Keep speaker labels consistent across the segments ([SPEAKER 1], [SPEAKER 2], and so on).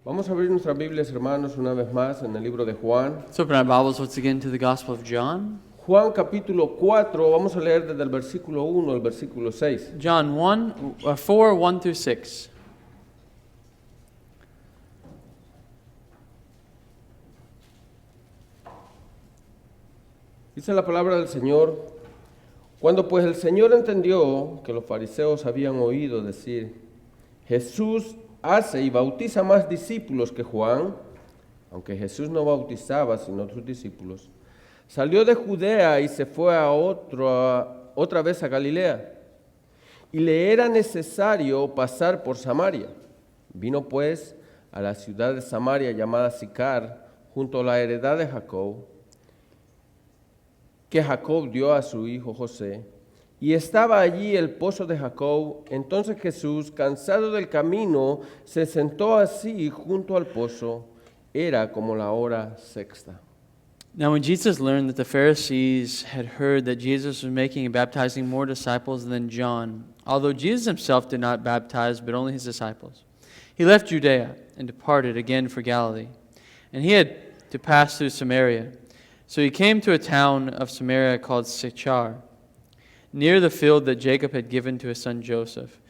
[SPEAKER 1] Vamos a abrir nuestras Biblias, hermanos, una vez más en el libro de Juan.
[SPEAKER 2] Let's open our Bibles once again to the Gospel of John.
[SPEAKER 1] Juan capítulo 4, vamos a leer desde el versículo 1 al versículo 6.
[SPEAKER 2] John 4, 1 through 6.
[SPEAKER 1] Dice la palabra del Señor: Cuando pues el Señor entendió que los fariseos habían oído decir, Jesús hace y bautiza más discípulos que Juan, aunque Jesús no bautizaba sino sus discípulos, salió de Judea y se fue otra vez a Galilea, y le era necesario pasar por Samaria. Vino pues a la ciudad de Samaria llamada Sicar, junto a la heredad de Jacob, que Jacob dio a su hijo José, y estaba allí el pozo de Jacob. Entonces Jesús, cansado del camino, se sentó así junto al pozo. Era como la hora sexta.
[SPEAKER 2] Now when Jesus learned that the Pharisees had heard that Jesus was making and baptizing more disciples than John, although Jesus himself did not baptize but only his disciples, he left Judea and departed again for Galilee. And he had to pass through Samaria. So he came to a town of Samaria called Sychar, near the field that Jacob had given to his son Joseph.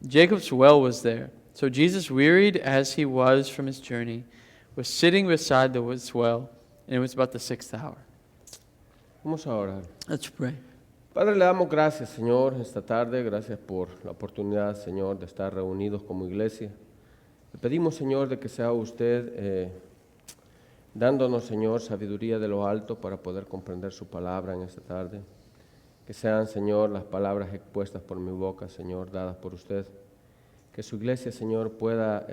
[SPEAKER 2] Jacob's well was there. So Jesus, wearied as he was from his journey, was sitting beside this well, and it was about the 6th hour.
[SPEAKER 1] Vamos a orar.
[SPEAKER 2] Let's pray.
[SPEAKER 1] Padre, le damos gracias, Señor, esta tarde. Gracias por la oportunidad, Señor, de estar reunidos como iglesia. Le pedimos, Señor, de que sea usted dándonos, Señor, sabiduría de lo alto para poder comprender su palabra en esta tarde. Que sean, Señor, las palabras expuestas por mi boca, Señor, dadas por usted. Que su iglesia, Señor, pueda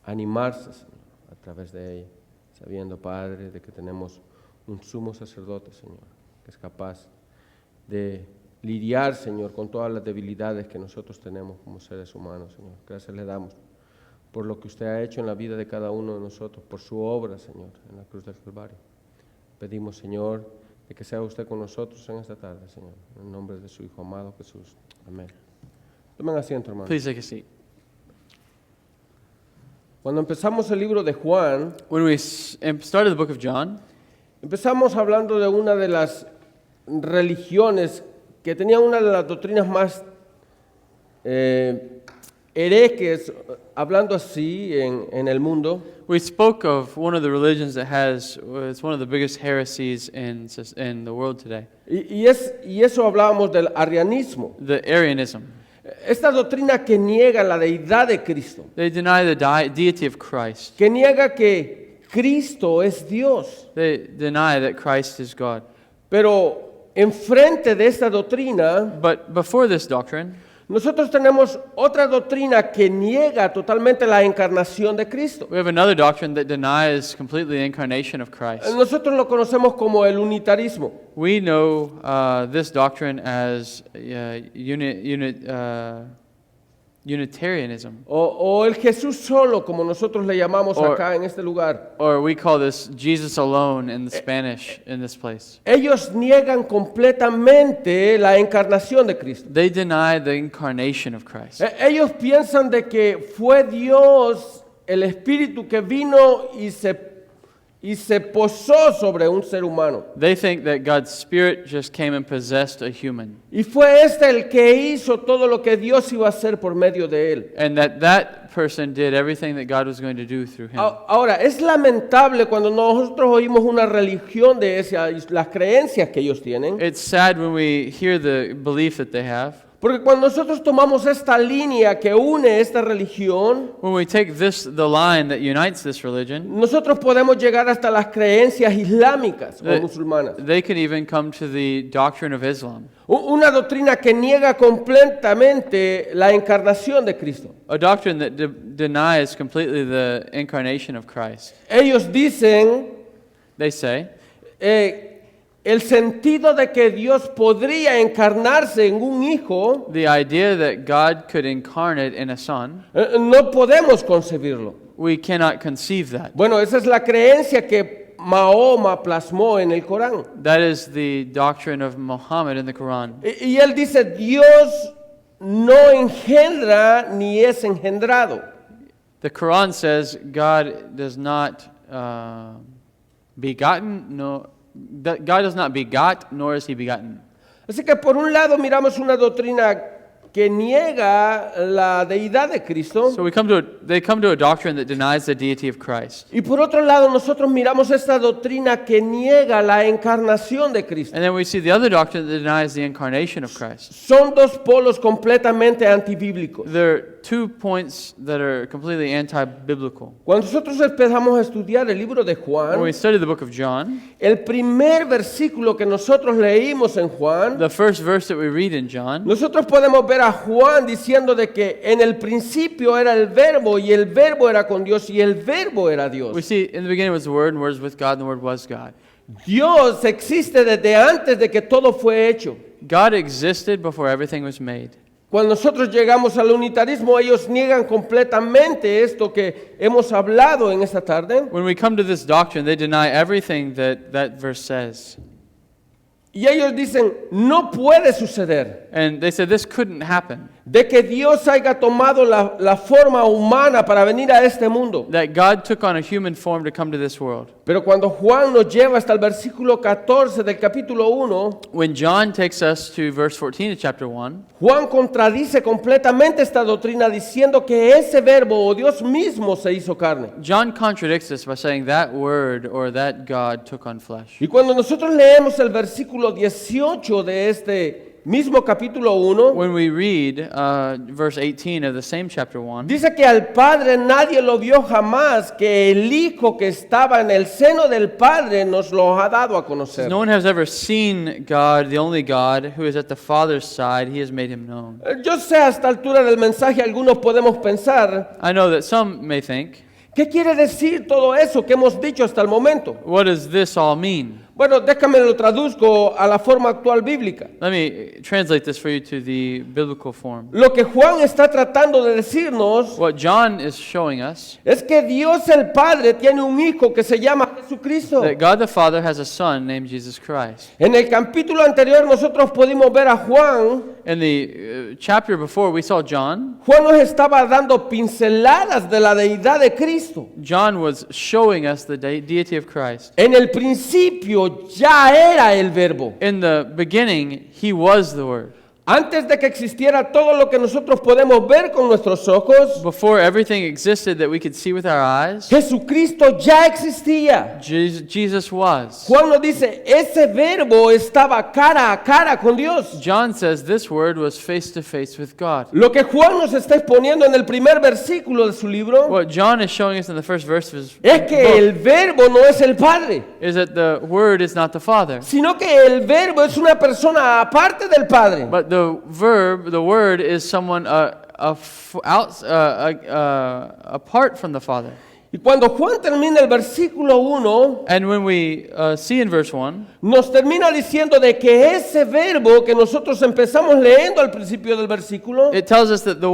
[SPEAKER 1] animarse, Señor, a través de ella, sabiendo, Padre, de que tenemos un sumo sacerdote, Señor, que es capaz de lidiar, Señor, con todas las debilidades que nosotros tenemos como seres humanos, Señor. Gracias le damos por lo que usted ha hecho en la vida de cada uno de nosotros, por su obra, Señor, en la cruz del Calvario. Pedimos, Señor, de que sea usted con nosotros en esta tarde, Señor, en el nombre de su Hijo amado Jesús. Amén. Tomen asiento, hermano.
[SPEAKER 2] Please take a seat.
[SPEAKER 1] Cuando empezamos el libro de Juan,
[SPEAKER 2] When we started the book of John,
[SPEAKER 1] empezamos hablando de una de las religiones que tenía una de las doctrinas más herejes, hablando así, en el mundo.
[SPEAKER 2] we spoke of one of the religions that it's one of the biggest heresies in the world today,
[SPEAKER 1] Y eso hablábamos del arrianismo.
[SPEAKER 2] the Arianism.
[SPEAKER 1] Esta doctrina que niega la deidad de Cristo,
[SPEAKER 2] They deny the deity of Christ.
[SPEAKER 1] que niega que Cristo es Dios.
[SPEAKER 2] They deny that Christ is God.
[SPEAKER 1] Pero enfrente de esta doctrina,
[SPEAKER 2] But before this doctrine,
[SPEAKER 1] nosotros tenemos otra doctrina que niega totalmente la encarnación de Cristo.
[SPEAKER 2] we have another doctrine that denies completely the incarnation of Christ.
[SPEAKER 1] Nosotros lo conocemos como el unitarismo.
[SPEAKER 2] We know this doctrine as Unitarianism,
[SPEAKER 1] O el Jesús solo, como nosotros le llamamos
[SPEAKER 2] Or-
[SPEAKER 1] acá en este lugar.
[SPEAKER 2] or we call this Jesus alone in the Spanish in this place.
[SPEAKER 1] Ellos niegan completamente la encarnación de Cristo.
[SPEAKER 2] They deny the incarnation of Christ.
[SPEAKER 1] Ellos piensan de que fue Dios el Espíritu que vino y se posó sobre un ser humano.
[SPEAKER 2] They think that God's Spirit just came and possessed a human,
[SPEAKER 1] Y fue el que hizo todo lo que Dios iba a hacer por medio de él.
[SPEAKER 2] and that person did everything that God was going to do through him.
[SPEAKER 1] Ahora, es lamentable cuando nosotros oímos una religión de esas, las creencias que ellos tienen.
[SPEAKER 2] It's sad when we hear the belief that they have.
[SPEAKER 1] Porque cuando nosotros tomamos esta línea que une esta religión,
[SPEAKER 2] When we take the line that unites this religion,
[SPEAKER 1] nosotros podemos llegar hasta las creencias islámicas o
[SPEAKER 2] The-
[SPEAKER 1] musulmanas.
[SPEAKER 2] they can even come to the doctrine of Islam,
[SPEAKER 1] Una doctrina que niega completamente la encarnación de Cristo.
[SPEAKER 2] a doctrine that denies completely the incarnation of Christ.
[SPEAKER 1] Ellos dicen
[SPEAKER 2] They say
[SPEAKER 1] el sentido de que Dios podría encarnarse en un hijo,
[SPEAKER 2] the idea that God could incarnate in a son,
[SPEAKER 1] no podemos concebirlo.
[SPEAKER 2] we cannot conceive that.
[SPEAKER 1] Bueno, esa es la creencia que Mahoma plasmó en el Corán.
[SPEAKER 2] That is the doctrine of Muhammad in the Quran.
[SPEAKER 1] Y él dice, Dios no engendra ni es engendrado.
[SPEAKER 2] The Quran says God does not begotten, no, that God does not begot, nor is he begotten.
[SPEAKER 1] Así que por un lado miramos una doctrina que niega la deidad de Cristo.
[SPEAKER 2] So they come to a doctrine that denies the deity of Christ.
[SPEAKER 1] Y por otro lado nosotros miramos esta doctrina que niega la encarnación de Cristo.
[SPEAKER 2] And then we see the other doctrine that denies the incarnation of Christ.
[SPEAKER 1] Son dos polos completamente antibíblicos.
[SPEAKER 2] There are 2 points that are completely anti-biblical.
[SPEAKER 1] Cuando nosotros empezamos a estudiar el libro de
[SPEAKER 2] When
[SPEAKER 1] Juan,
[SPEAKER 2] we study the book of John,
[SPEAKER 1] el primer versículo que nosotros leímos en Juan,
[SPEAKER 2] the first verse that we read in John,
[SPEAKER 1] nosotros podemos ver a Juan diciendo de que en el principio era el verbo y el verbo era con Dios y el verbo era Dios.
[SPEAKER 2] we see in the beginning was the Word, and the Word was with God, and the Word was God.
[SPEAKER 1] Dios existe desde antes de que todo fue hecho.
[SPEAKER 2] God existed before everything was made.
[SPEAKER 1] Cuando nosotros llegamos al unitarismo, ellos niegan completamente esto que hemos hablado en esta tarde.
[SPEAKER 2] When we come to this doctrine, they deny everything that verse says.
[SPEAKER 1] Y ellos dicen, no puede suceder
[SPEAKER 2] And they said this couldn't happen.
[SPEAKER 1] de que Dios haya tomado la forma humana para venir a este mundo.
[SPEAKER 2] That God took on a human form to come to this world.
[SPEAKER 1] Pero cuando Juan nos lleva hasta el versículo 14 del capítulo 1,
[SPEAKER 2] When John takes us to verse 14 of chapter 1,
[SPEAKER 1] Juan contradice completamente esta doctrina diciendo que ese verbo o Dios mismo se hizo carne.
[SPEAKER 2] John contradicts this by saying that Word or that God took on flesh.
[SPEAKER 1] Y cuando nosotros leemos el versículo 18 de este mismo capítulo 1,
[SPEAKER 2] When we read verse 18 of the same chapter 1,
[SPEAKER 1] dice que al Padre nadie lo vio jamás, que el Hijo que estaba en el seno del Padre nos lo ha dado a conocer.
[SPEAKER 2] no one has ever seen God, the only God, who is at the Father's side. He has made him known.
[SPEAKER 1] Yo sé a esta altura del mensaje algunos podemos pensar,
[SPEAKER 2] I know that some may think,
[SPEAKER 1] ¿qué quiere decir todo eso que hemos dicho hasta el momento?
[SPEAKER 2] what does this all mean?
[SPEAKER 1] Bueno, déjame lo traduzco a la forma actual bíblica.
[SPEAKER 2] Let me translate this for you to the biblical form.
[SPEAKER 1] Lo que Juan está tratando de decirnos
[SPEAKER 2] What John is showing us,
[SPEAKER 1] es que Dios el Padre tiene un hijo que se llama Jesucristo.
[SPEAKER 2] that God the Father has a Son named Jesus Christ.
[SPEAKER 1] En el capítulo anterior nosotros pudimos ver a Juan.
[SPEAKER 2] In the chapter before, we saw John.
[SPEAKER 1] Juan nos estaba dando pinceladas de la deidad de Cristo.
[SPEAKER 2] John was showing us the deity of Christ.
[SPEAKER 1] En el principio ya era el verbo.
[SPEAKER 2] In the beginning, he was the Word.
[SPEAKER 1] Antes de que existiera todo lo que nosotros podemos ver con nuestros ojos,
[SPEAKER 2] Before everything existed that we could see with our eyes,
[SPEAKER 1] Jesucristo ya existía.
[SPEAKER 2] Jesus was.
[SPEAKER 1] Juan nos dice, ese verbo estaba cara a cara con Dios.
[SPEAKER 2] John says this Word was face to face with God.
[SPEAKER 1] Lo que Juan nos está exponiendo en el primer versículo de su libro
[SPEAKER 2] What John is showing us in the first verse of his
[SPEAKER 1] es que
[SPEAKER 2] book
[SPEAKER 1] el verbo no es el Padre,
[SPEAKER 2] is that the Word is not the Father,
[SPEAKER 1] sino que el verbo es una persona aparte del Padre.
[SPEAKER 2] but the Word is someone apart from the Father.
[SPEAKER 1] Y cuando Juan termina el versículo 1,
[SPEAKER 2] And when we see in verse 1,
[SPEAKER 1] nos termina diciendo de que ese verbo que nosotros empezamos leyendo al principio del versículo
[SPEAKER 2] it tells us that the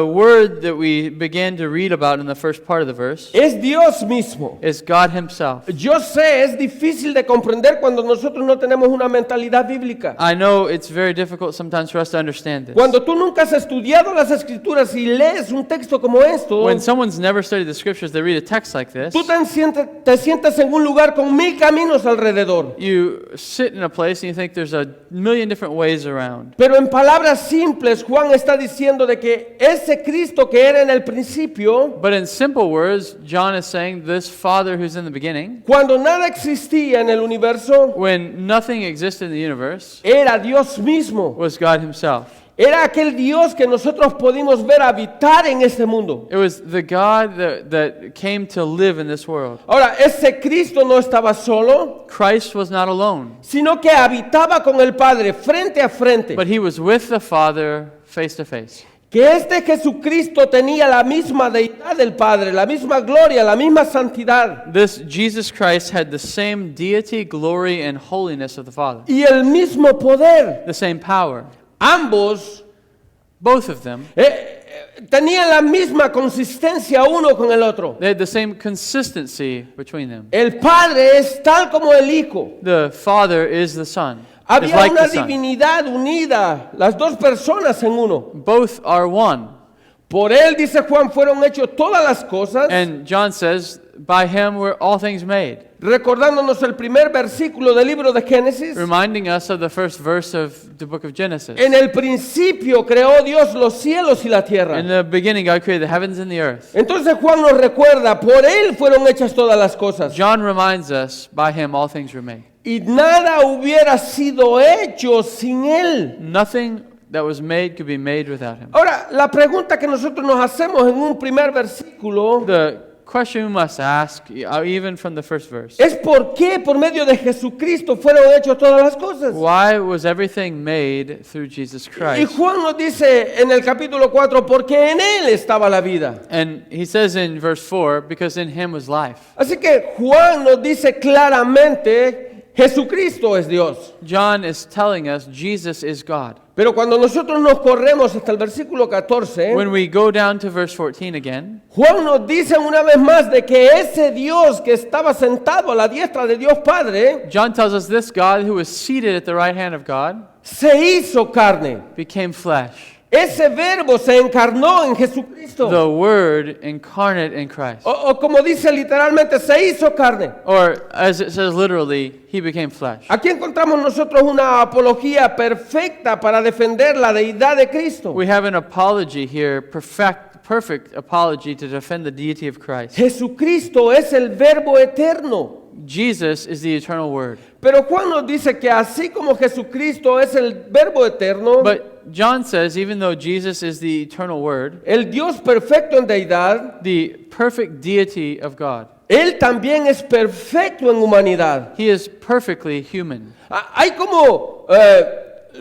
[SPEAKER 2] Word that we began to read about in the first part of the verse
[SPEAKER 1] es Dios mismo.
[SPEAKER 2] is God Himself.
[SPEAKER 1] Yo sé, es difícil de comprender cuando nosotros no tenemos una mentalidad bíblica.
[SPEAKER 2] I know it's very difficult sometimes for us to understand this.
[SPEAKER 1] Cuando tú nunca has estudiado las escrituras y lees un texto como esto,
[SPEAKER 2] When someone's never studied the Scriptures, they read a text like this,
[SPEAKER 1] tú te sientas en un lugar con 1000 caminos alrededor.
[SPEAKER 2] you sit in a place and you think there's a million different ways around.
[SPEAKER 1] Pero en palabras simples, Juan está diciendo de que ese Cristo que era en el principio,
[SPEAKER 2] But in simple words, John is saying this Father who's in the beginning,
[SPEAKER 1] cuando nada existía en el universo,
[SPEAKER 2] when nothing existed in the universe,
[SPEAKER 1] era Dios mismo.
[SPEAKER 2] was God Himself.
[SPEAKER 1] Era aquel Dios que nosotros pudimos ver habitar en este mundo.
[SPEAKER 2] It was the God that came to live in this world.
[SPEAKER 1] Ahora, ese Cristo no estaba solo,
[SPEAKER 2] Christ was not alone,
[SPEAKER 1] sino que habitaba con el Padre frente a frente.
[SPEAKER 2] but He was with the Father face to face.
[SPEAKER 1] Que este Jesucristo tenía la misma deidad del Padre, la misma gloria, la misma santidad
[SPEAKER 2] This Jesus Christ had the same deity, glory, and holiness of the Father,
[SPEAKER 1] y el mismo poder.
[SPEAKER 2] the same power.
[SPEAKER 1] Ambos
[SPEAKER 2] Both of them,
[SPEAKER 1] tenían la misma consistencia uno con el otro.
[SPEAKER 2] they had the same consistency between them.
[SPEAKER 1] El Padre es tal como el Hijo.
[SPEAKER 2] The Father is the Son. Is
[SPEAKER 1] Había
[SPEAKER 2] like
[SPEAKER 1] una
[SPEAKER 2] the Son.
[SPEAKER 1] divinidad unida, las dos personas en uno.
[SPEAKER 2] Both are one.
[SPEAKER 1] Por él, dice Juan, fueron hechas todas las cosas,
[SPEAKER 2] And John says, by him were all things made,
[SPEAKER 1] recordándonos el primer versículo del libro de Génesis.
[SPEAKER 2] reminding us of the first verse of the book of Genesis.
[SPEAKER 1] En el principio creó Dios los cielos y la tierra.
[SPEAKER 2] In the beginning, God created the heavens and the earth.
[SPEAKER 1] Entonces Juan nos recuerda, por él fueron hechas todas las cosas.
[SPEAKER 2] John reminds us, by him all things were made.
[SPEAKER 1] Y nada hubiera sido hecho sin él.
[SPEAKER 2] Nothing that was made could be made without him.
[SPEAKER 1] Ahora, la pregunta que nosotros nos hacemos en un primer versículo
[SPEAKER 2] The question we must ask, even from the first verse,
[SPEAKER 1] es por qué por medio de Jesucristo fueron hechas todas las cosas.
[SPEAKER 2] why was everything made through Jesus
[SPEAKER 1] Y
[SPEAKER 2] Christ?
[SPEAKER 1] Juan nos dice en el capítulo 4, porque en él estaba la vida.
[SPEAKER 2] And he says in verse 4, because in him was life.
[SPEAKER 1] Así que Juan nos dice claramente, Jesucristo es Dios.
[SPEAKER 2] John is telling us Jesus is God.
[SPEAKER 1] Pero cuando nosotros nos corremos hasta el versículo 14,
[SPEAKER 2] When we go down to verse 14 again,
[SPEAKER 1] Juan nos dice una vez más de que ese Dios que estaba sentado a la diestra de Dios Padre
[SPEAKER 2] John tells us this God who was seated at the right hand of God
[SPEAKER 1] se hizo carne.
[SPEAKER 2] became flesh.
[SPEAKER 1] Ese verbo se encarnó en Jesucristo.
[SPEAKER 2] The Word incarnate in Christ.
[SPEAKER 1] O como dice literalmente, se hizo carne.
[SPEAKER 2] Or as it says literally, he became flesh.
[SPEAKER 1] Aquí encontramos nosotros una apología perfecta para defender la deidad de Cristo.
[SPEAKER 2] We have an apology here, perfect apology to defend the deity of Christ.
[SPEAKER 1] Jesucristo es el verbo eterno.
[SPEAKER 2] Jesus is the eternal Word.
[SPEAKER 1] Pero Juan nos dice que así como Jesucristo es el verbo eterno,
[SPEAKER 2] But John says, even though Jesus is the eternal Word,
[SPEAKER 1] el Dios perfecto en deidad,
[SPEAKER 2] the perfect deity of God,
[SPEAKER 1] Él también es perfecto en humanidad.
[SPEAKER 2] he is perfectly human.
[SPEAKER 1] Hay como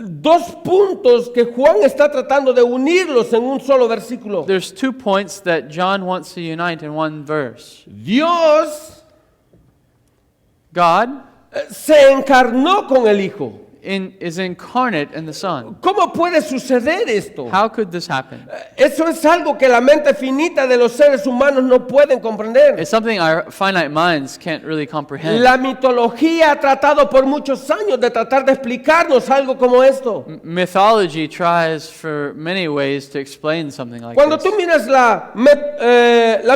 [SPEAKER 1] dos puntos que Juan está tratando de unirlos en un solo versículo.
[SPEAKER 2] There's 2 points that John wants to unite in one verse.
[SPEAKER 1] Dios
[SPEAKER 2] God
[SPEAKER 1] se encarnó con el Hijo.
[SPEAKER 2] is incarnate in the Son.
[SPEAKER 1] ¿Cómo puede suceder esto?
[SPEAKER 2] How could this happen?
[SPEAKER 1] Eso es algo que la mente finita de los seres humanos no pueden comprender.
[SPEAKER 2] It's something our finite minds can't really comprehend.
[SPEAKER 1] La mitología ha tratado por muchos años de tratar de explicarnos algo como esto.
[SPEAKER 2] Mythology tries for many ways to explain something like
[SPEAKER 1] Cuando
[SPEAKER 2] this.
[SPEAKER 1] tú miras la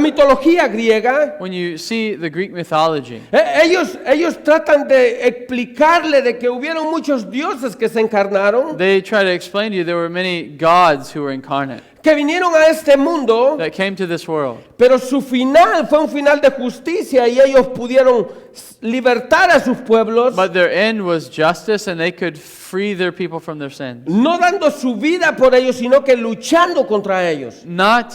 [SPEAKER 1] mitología griega,
[SPEAKER 2] When you see the Greek mythology,
[SPEAKER 1] ellos tratan de explicarle de que hubieron muchos dioses que se encarnaron,
[SPEAKER 2] they try to explain to you there were many gods who were incarnate
[SPEAKER 1] que vinieron a este mundo,
[SPEAKER 2] that came to this world.
[SPEAKER 1] pero su final fue un final de justicia y ellos pudieron libertar a sus pueblos,
[SPEAKER 2] But their end was justice and they could free their people from their sins.
[SPEAKER 1] no dando su vida por ellos, sino que luchando contra ellos.
[SPEAKER 2] Not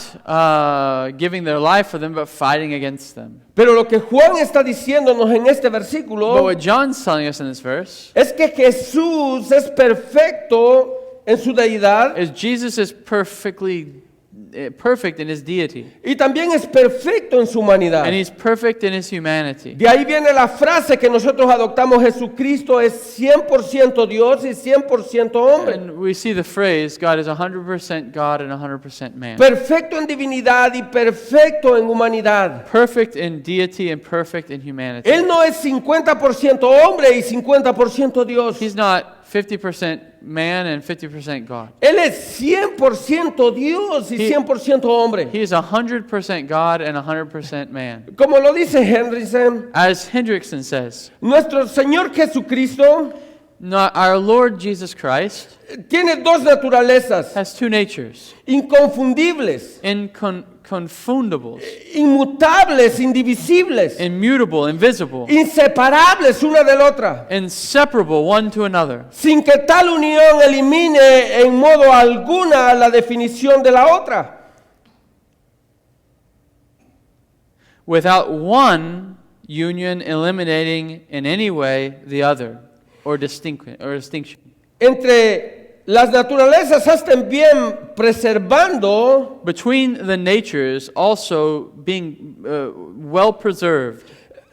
[SPEAKER 2] giving their life for them, but fighting against them.
[SPEAKER 1] Pero lo que Juan está diciéndonos en este
[SPEAKER 2] But
[SPEAKER 1] versículo
[SPEAKER 2] what John's telling us in this verse
[SPEAKER 1] es que Jesús es perfecto en su deidad
[SPEAKER 2] is Jesus is perfect in his deity.
[SPEAKER 1] y también es perfecto en su humanidad.
[SPEAKER 2] And he's perfect in his humanity.
[SPEAKER 1] De ahí viene la frase que nosotros adoptamos: Jesucristo es 100% Dios y 100% hombre.
[SPEAKER 2] And we see the phrase, God is 100% God and 100% man.
[SPEAKER 1] Perfecto en divinidad y perfecto en humanidad.
[SPEAKER 2] Perfect in deity and perfect in humanity.
[SPEAKER 1] Él no es 50% hombre y 50% Dios.
[SPEAKER 2] He's not 50% man and 50% God.
[SPEAKER 1] Él es 100% Dios y 100% hombre.
[SPEAKER 2] He is 100% God and 100% man.
[SPEAKER 1] Como lo dice Henryson,
[SPEAKER 2] As Hendrickson says,
[SPEAKER 1] nuestro Señor Jesucristo
[SPEAKER 2] our Lord Jesus Christ
[SPEAKER 1] tiene dos naturalezas
[SPEAKER 2] has 2 natures,
[SPEAKER 1] inconfundibles,
[SPEAKER 2] inconfundables,
[SPEAKER 1] inmutables, indivisibles,
[SPEAKER 2] immutable, invisible,
[SPEAKER 1] inseparables una de la otra,
[SPEAKER 2] inseparable one to another,
[SPEAKER 1] sin que tal unión elimine en modo alguna la definición de la otra.
[SPEAKER 2] without one union eliminating in any way the other, or distinction.
[SPEAKER 1] Entre las naturalezas estén bien preservando
[SPEAKER 2] Between the natures also being well preserved,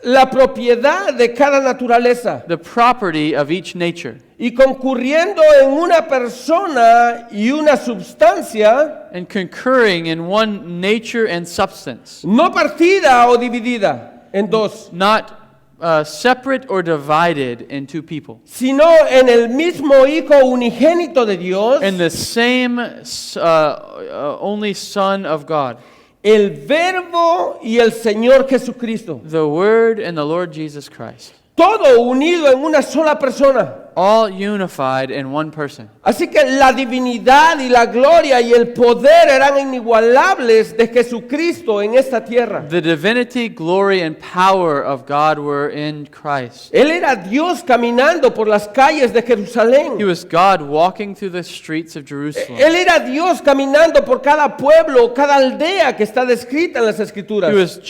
[SPEAKER 1] la propiedad de cada naturaleza
[SPEAKER 2] the property of each nature,
[SPEAKER 1] y concurriendo en una persona y una substancia
[SPEAKER 2] and concurring in one nature and substance,
[SPEAKER 1] no partida o dividida en dos,
[SPEAKER 2] not separate or divided in two people.
[SPEAKER 1] sino en el mismo Hijo unigénito de Dios,
[SPEAKER 2] In the same only Son of God,
[SPEAKER 1] el Verbo y el Señor Jesucristo.
[SPEAKER 2] the Word and the Lord Jesus Christ,
[SPEAKER 1] Todo unido en una sola persona.
[SPEAKER 2] all unified in one person.
[SPEAKER 1] Así que la divinidad y la gloria y el poder eran inigualables de Jesucristo en esta tierra.
[SPEAKER 2] The divinity, glory, and power of God were in Christ.
[SPEAKER 1] Él era Dios caminando por las calles de
[SPEAKER 2] He
[SPEAKER 1] Jerusalén.
[SPEAKER 2] was God walking through the streets of Jerusalem.
[SPEAKER 1] Él era Dios caminando por cada pueblo, cada aldea que está descrita en las Escrituras.
[SPEAKER 2] He was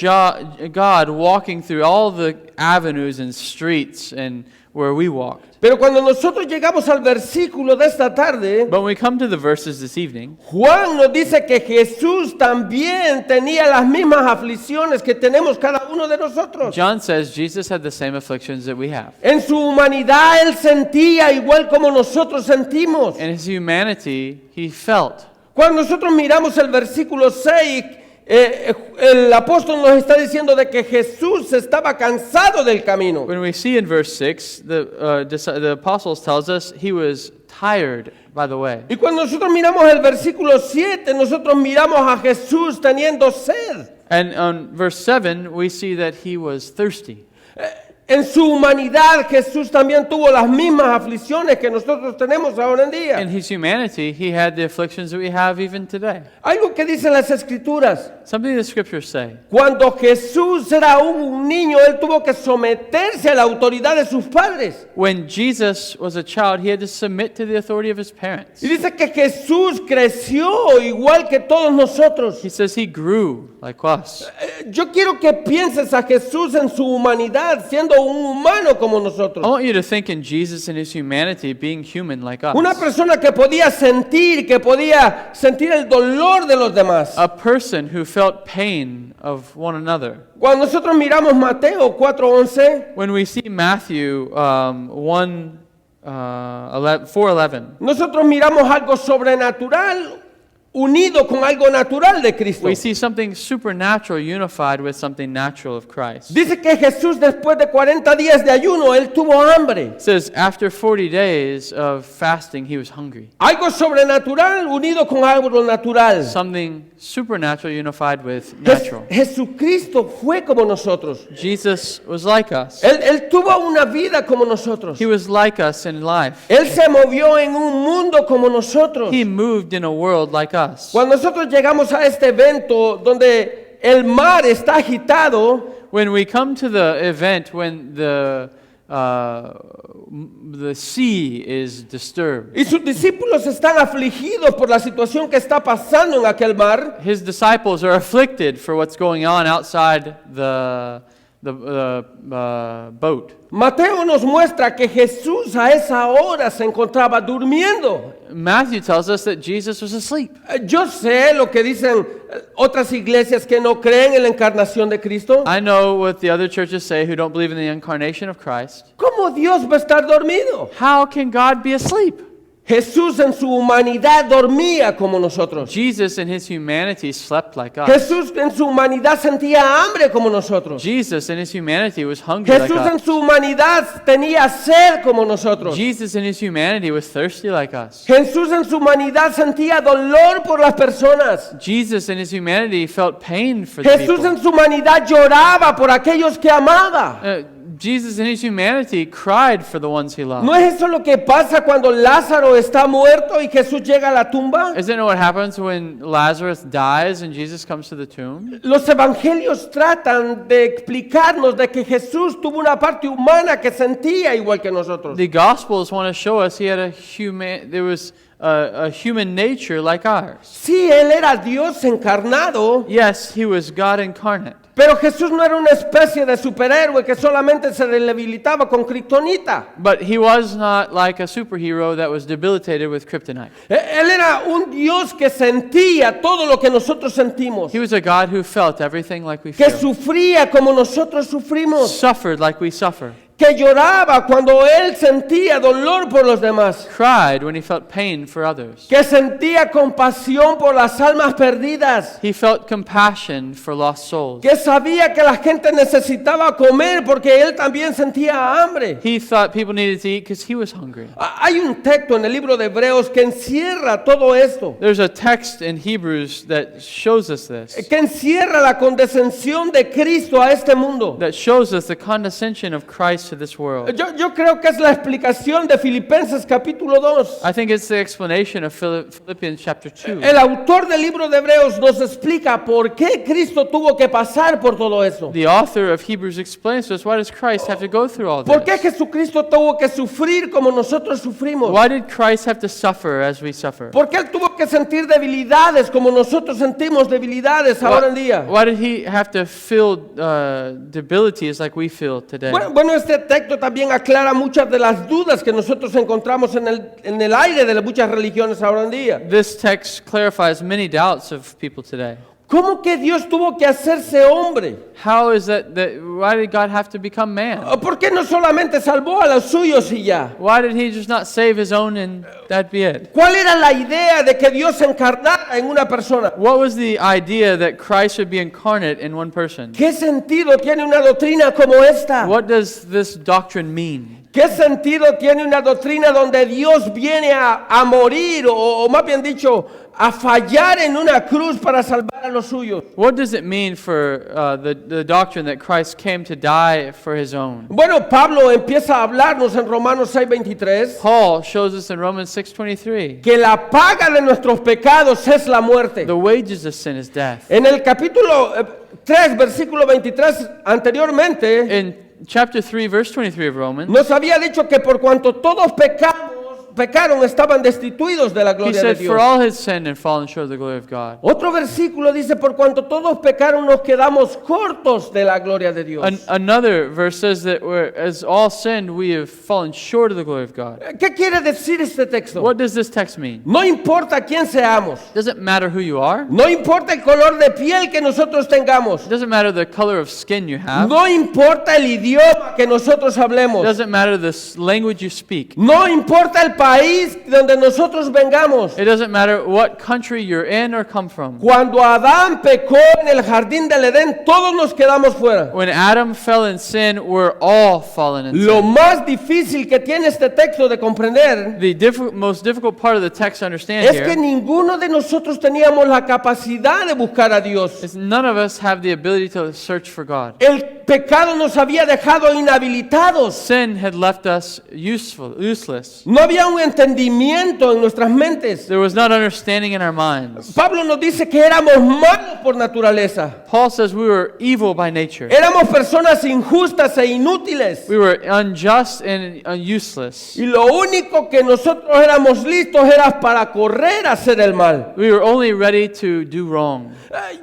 [SPEAKER 2] God walking through all the avenues and streets and where we walked.
[SPEAKER 1] Pero cuando nosotros llegamos al versículo de esta tarde,
[SPEAKER 2] But when we come to the verses this evening,
[SPEAKER 1] Juan nos dice que Jesús también tenía las mismas aflicciones que tenemos cada uno de nosotros.
[SPEAKER 2] John says Jesus had the same afflictions that we have.
[SPEAKER 1] En su humanidad Él sentía igual como nosotros sentimos.
[SPEAKER 2] In his humanity, he felt.
[SPEAKER 1] Cuando nosotros miramos el versículo 6, el apóstol nos está diciendo de que Jesús estaba cansado del camino.
[SPEAKER 2] When we see in verse 6, the apostles tells us he was tired by the way.
[SPEAKER 1] Y cuando nosotros miramos el versículo 7, nosotros miramos a Jesús teniendo sed.
[SPEAKER 2] And on verse 7, we see that he was thirsty.
[SPEAKER 1] En su humanidad Jesús también tuvo las mismas aflicciones que nosotros tenemos ahora en día.
[SPEAKER 2] In his humanity, he had the afflictions that we have even today.
[SPEAKER 1] Algo que dicen las Escrituras.
[SPEAKER 2] Something the scriptures say.
[SPEAKER 1] Cuando Jesús era un niño, Él tuvo que someterse a la autoridad de sus padres.
[SPEAKER 2] When Jesus was a child, he had to submit to the authority of his parents.
[SPEAKER 1] Y dice que Jesús creció igual que todos nosotros.
[SPEAKER 2] He says he grew like us.
[SPEAKER 1] Yo quiero que pienses a Jesús en su humanidad, siendo un humano como
[SPEAKER 2] I
[SPEAKER 1] nosotros.
[SPEAKER 2] want you to think in Jesus in his humanity, being human like us.
[SPEAKER 1] Una persona que podía sentir el dolor de los demás.
[SPEAKER 2] A person who felt pain of one another.
[SPEAKER 1] Cuando nosotros miramos Mateo 4:11,
[SPEAKER 2] When we see Matthew 4:11,
[SPEAKER 1] nosotros miramos algo sobrenatural unido con algo natural de Cristo.
[SPEAKER 2] we see something supernatural unified with something natural of Christ.
[SPEAKER 1] Dice que Jesús después de 40 días de ayuno, Él tuvo hambre.
[SPEAKER 2] It says after 40 days of fasting, he was hungry.
[SPEAKER 1] Algo sobrenatural unido con algo natural.
[SPEAKER 2] Something supernatural unified with natural.
[SPEAKER 1] Jesucristo fue como nosotros.
[SPEAKER 2] Jesus was like us.
[SPEAKER 1] Él tuvo una vida como nosotros.
[SPEAKER 2] He was like us in life.
[SPEAKER 1] Él se movió en un mundo como nosotros.
[SPEAKER 2] He moved in a world like us.
[SPEAKER 1] Cuando nosotros llegamos a este evento donde el mar está agitado,
[SPEAKER 2] When we come to the event when the sea is disturbed,
[SPEAKER 1] y sus discípulos están afligidos por la situación que está pasando en aquel mar,
[SPEAKER 2] his disciples are afflicted for what's going on outside the boat.
[SPEAKER 1] Mateo nos muestra que Jesús a esa hora se encontraba durmiendo.
[SPEAKER 2] Matthew tells us that Jesus was asleep.
[SPEAKER 1] Yo sé lo que dicen otras iglesias que no creen en la encarnación de Cristo.
[SPEAKER 2] I know what the other churches say who don't believe in the incarnation of Christ.
[SPEAKER 1] ¿Cómo Dios va a estar dormido?
[SPEAKER 2] How can God be asleep?
[SPEAKER 1] Jesús en su humanidad dormía como nosotros.
[SPEAKER 2] Jesus in his humanity slept like us.
[SPEAKER 1] Jesús en su humanidad sentía hambre como nosotros.
[SPEAKER 2] Jesus in his humanity was hungry like
[SPEAKER 1] Jesús en
[SPEAKER 2] us.
[SPEAKER 1] su humanidad tenía sed como nosotros.
[SPEAKER 2] Jesus in his humanity was thirsty like us.
[SPEAKER 1] Jesús en su humanidad sentía dolor por las personas.
[SPEAKER 2] Jesus in his humanity felt pain for the
[SPEAKER 1] Jesús
[SPEAKER 2] people.
[SPEAKER 1] en su humanidad lloraba por aquellos que amaba.
[SPEAKER 2] Jesus in his humanity cried for the ones he loved.
[SPEAKER 1] ¿No es eso lo que pasa cuando Lázaro está muerto y Jesús llega a la tumba?
[SPEAKER 2] Isn't it what happens when Lazarus dies and Jesus comes to the tomb?
[SPEAKER 1] Los evangelios tratan de explicarnos de que Jesús tuvo una parte humana que sentía igual que nosotros.
[SPEAKER 2] The Gospels want to show us he had a human nature like ours.
[SPEAKER 1] Sí, Él era Dios encarnado,
[SPEAKER 2] Yes, he was God incarnate.
[SPEAKER 1] pero Jesús no era una especie de superhéroe que solamente se debilitaba con kriptonita.
[SPEAKER 2] But he was not like a superhero that was debilitated with kryptonite.
[SPEAKER 1] Él era un Dios que sentía todo lo que nosotros sentimos,
[SPEAKER 2] He was a God who felt everything like we
[SPEAKER 1] que
[SPEAKER 2] feel.
[SPEAKER 1] sufría como nosotros sufrimos,
[SPEAKER 2] Suffered like we suffer.
[SPEAKER 1] que lloraba cuando él sentía dolor por los demás,
[SPEAKER 2] cried when he felt pain for others.
[SPEAKER 1] que sentía compasión por las almas perdidas,
[SPEAKER 2] He felt compassion for lost souls.
[SPEAKER 1] que sabía que la gente necesitaba comer porque él también sentía hambre.
[SPEAKER 2] He thought people needed to eat because he was hungry.
[SPEAKER 1] Hay un texto en el libro de Hebreos que encierra todo esto,
[SPEAKER 2] There's a text in Hebrews that shows us this,
[SPEAKER 1] que encierra la condescensión de Cristo a este mundo.
[SPEAKER 2] that shows us the condescension of Christ to this world.
[SPEAKER 1] Yo creo que es la explicación de Filipenses capítulo 2.
[SPEAKER 2] I think it's the explanation of Philippians chapter 2.
[SPEAKER 1] El autor del libro de Hebreos nos explica por qué Cristo tuvo que pasar por todo eso.
[SPEAKER 2] The author of Hebrews explains to us, why does Christ have to go through all
[SPEAKER 1] ¿Por qué
[SPEAKER 2] this?
[SPEAKER 1] Jesucristo tuvo que sufrir como nosotros sufrimos?
[SPEAKER 2] Why did Christ have to suffer as we suffer?
[SPEAKER 1] ¿Por qué él tuvo que sentir debilidades como nosotros sentimos debilidades ahora en día?
[SPEAKER 2] Why did he have to feel debilities like we feel today?
[SPEAKER 1] Bueno, este texto también aclara muchas de las dudas que nosotros encontramos en el aire de muchas religiones ahora en día.
[SPEAKER 2] This text clarifies many doubts of people today.
[SPEAKER 1] ¿Cómo que Dios tuvo que hacerse hombre?
[SPEAKER 2] How is that why did God have to become man?
[SPEAKER 1] ¿Por qué no solamente salvó a los suyos y ya?
[SPEAKER 2] Why did he just not save his own and that be it?
[SPEAKER 1] ¿Cuál era la idea de que Dios se encarnara en una persona?
[SPEAKER 2] What was the idea that Christ would be incarnate in one person?
[SPEAKER 1] ¿Qué sentido tiene una doctrina como esta?
[SPEAKER 2] What does this doctrine mean?
[SPEAKER 1] ¿Qué sentido tiene una doctrina donde Dios viene a morir o más bien dicho, a fallar en una cruz para salvar a los suyos?
[SPEAKER 2] What does it mean for the doctrine that Christ came to die for his own?
[SPEAKER 1] Bueno, Pablo empieza a hablarnos en Romanos 6:23
[SPEAKER 2] Paul shows us in Romans 6:23.
[SPEAKER 1] que la paga de nuestros pecados es la muerte.
[SPEAKER 2] The wages of sin is death.
[SPEAKER 1] En el capítulo 3, versículo 23, anteriormente,
[SPEAKER 2] In chapter 3, verse 23 of Romans,
[SPEAKER 1] nos había dicho que por cuanto todos pecaron, estaban destituidos de la
[SPEAKER 2] he
[SPEAKER 1] gloria de
[SPEAKER 2] said,
[SPEAKER 1] Dios.
[SPEAKER 2] for all has sinned and fallen short of the glory of God.
[SPEAKER 1] Otro versículo dice, por cuanto todos pecaron, nos quedamos cortos de la gloria de Dios.
[SPEAKER 2] Another verse says that as all sinned, we have fallen short of the glory of God.
[SPEAKER 1] ¿Qué quiere decir este texto?
[SPEAKER 2] What does this text mean?
[SPEAKER 1] No importa quién seamos,
[SPEAKER 2] Doesn't matter who you are.
[SPEAKER 1] no importa el color de piel que nosotros tengamos,
[SPEAKER 2] Doesn't matter the color of skin you have.
[SPEAKER 1] no importa el idioma que nosotros hablemos,
[SPEAKER 2] Doesn't matter the language you speak.
[SPEAKER 1] no importa el país donde nosotros vengamos.
[SPEAKER 2] It doesn't matter what country you're in or come from.
[SPEAKER 1] Cuando Adán pecó en el jardín del Edén, todos nos quedamos fuera.
[SPEAKER 2] When Adam fell in sin, we're all fallen in
[SPEAKER 1] Lo
[SPEAKER 2] sin.
[SPEAKER 1] más difícil que tiene este texto de comprender
[SPEAKER 2] The most difficult part of the text to understand
[SPEAKER 1] es que
[SPEAKER 2] here
[SPEAKER 1] ninguno de nosotros teníamos la capacidad de buscar a Dios.
[SPEAKER 2] is none of us have the ability to search for God.
[SPEAKER 1] El pecado nos había dejado inhabilitados.
[SPEAKER 2] Sin had left us useless.
[SPEAKER 1] No había un entendimiento en nuestras mentes.
[SPEAKER 2] There was not understanding in our minds.
[SPEAKER 1] Pablo nos dice que éramos malos por naturaleza.
[SPEAKER 2] Paul says we were evil by nature.
[SPEAKER 1] Éramos personas injustas e inútiles.
[SPEAKER 2] We were unjust and useless.
[SPEAKER 1] Y lo único que nosotros éramos listos era para correr a hacer el mal.
[SPEAKER 2] We were only ready to do wrong.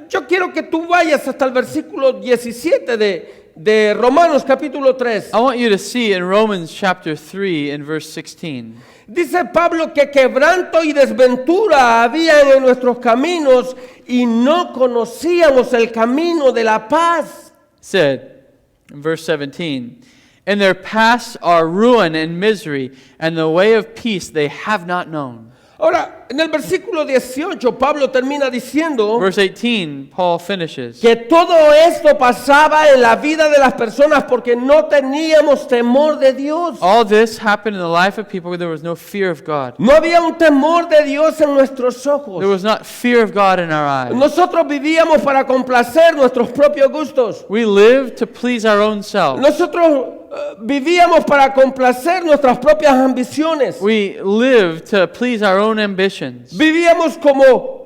[SPEAKER 1] Yo quiero que tú vayas hasta el versículo 17 de Romanos capítulo 3.
[SPEAKER 2] I want you to see in Romans chapter 3 and verse 16.
[SPEAKER 1] Dice Pablo que quebranto y desventura habían en nuestros caminos y no conocíamos el camino de la paz.
[SPEAKER 2] Said in verse 17, in their paths are ruin and misery, and the way of peace they have not known.
[SPEAKER 1] Ahora, en el versículo 18 Pablo termina diciendo
[SPEAKER 2] Verse 18, Paul finishes.
[SPEAKER 1] que todo esto pasaba en la vida de las personas porque no teníamos temor de Dios.
[SPEAKER 2] All this happened in the life of people where there was no fear of God.
[SPEAKER 1] No había un temor de Dios en nuestros ojos.
[SPEAKER 2] There was not fear of God in our eyes.
[SPEAKER 1] Nosotros vivíamos para complacer nuestros propios gustos.
[SPEAKER 2] We lived to please our own self.
[SPEAKER 1] Nosotros vivíamos para complacer nuestras propias ambiciones.
[SPEAKER 2] We lived to please our own ambitions.
[SPEAKER 1] Vivíamos como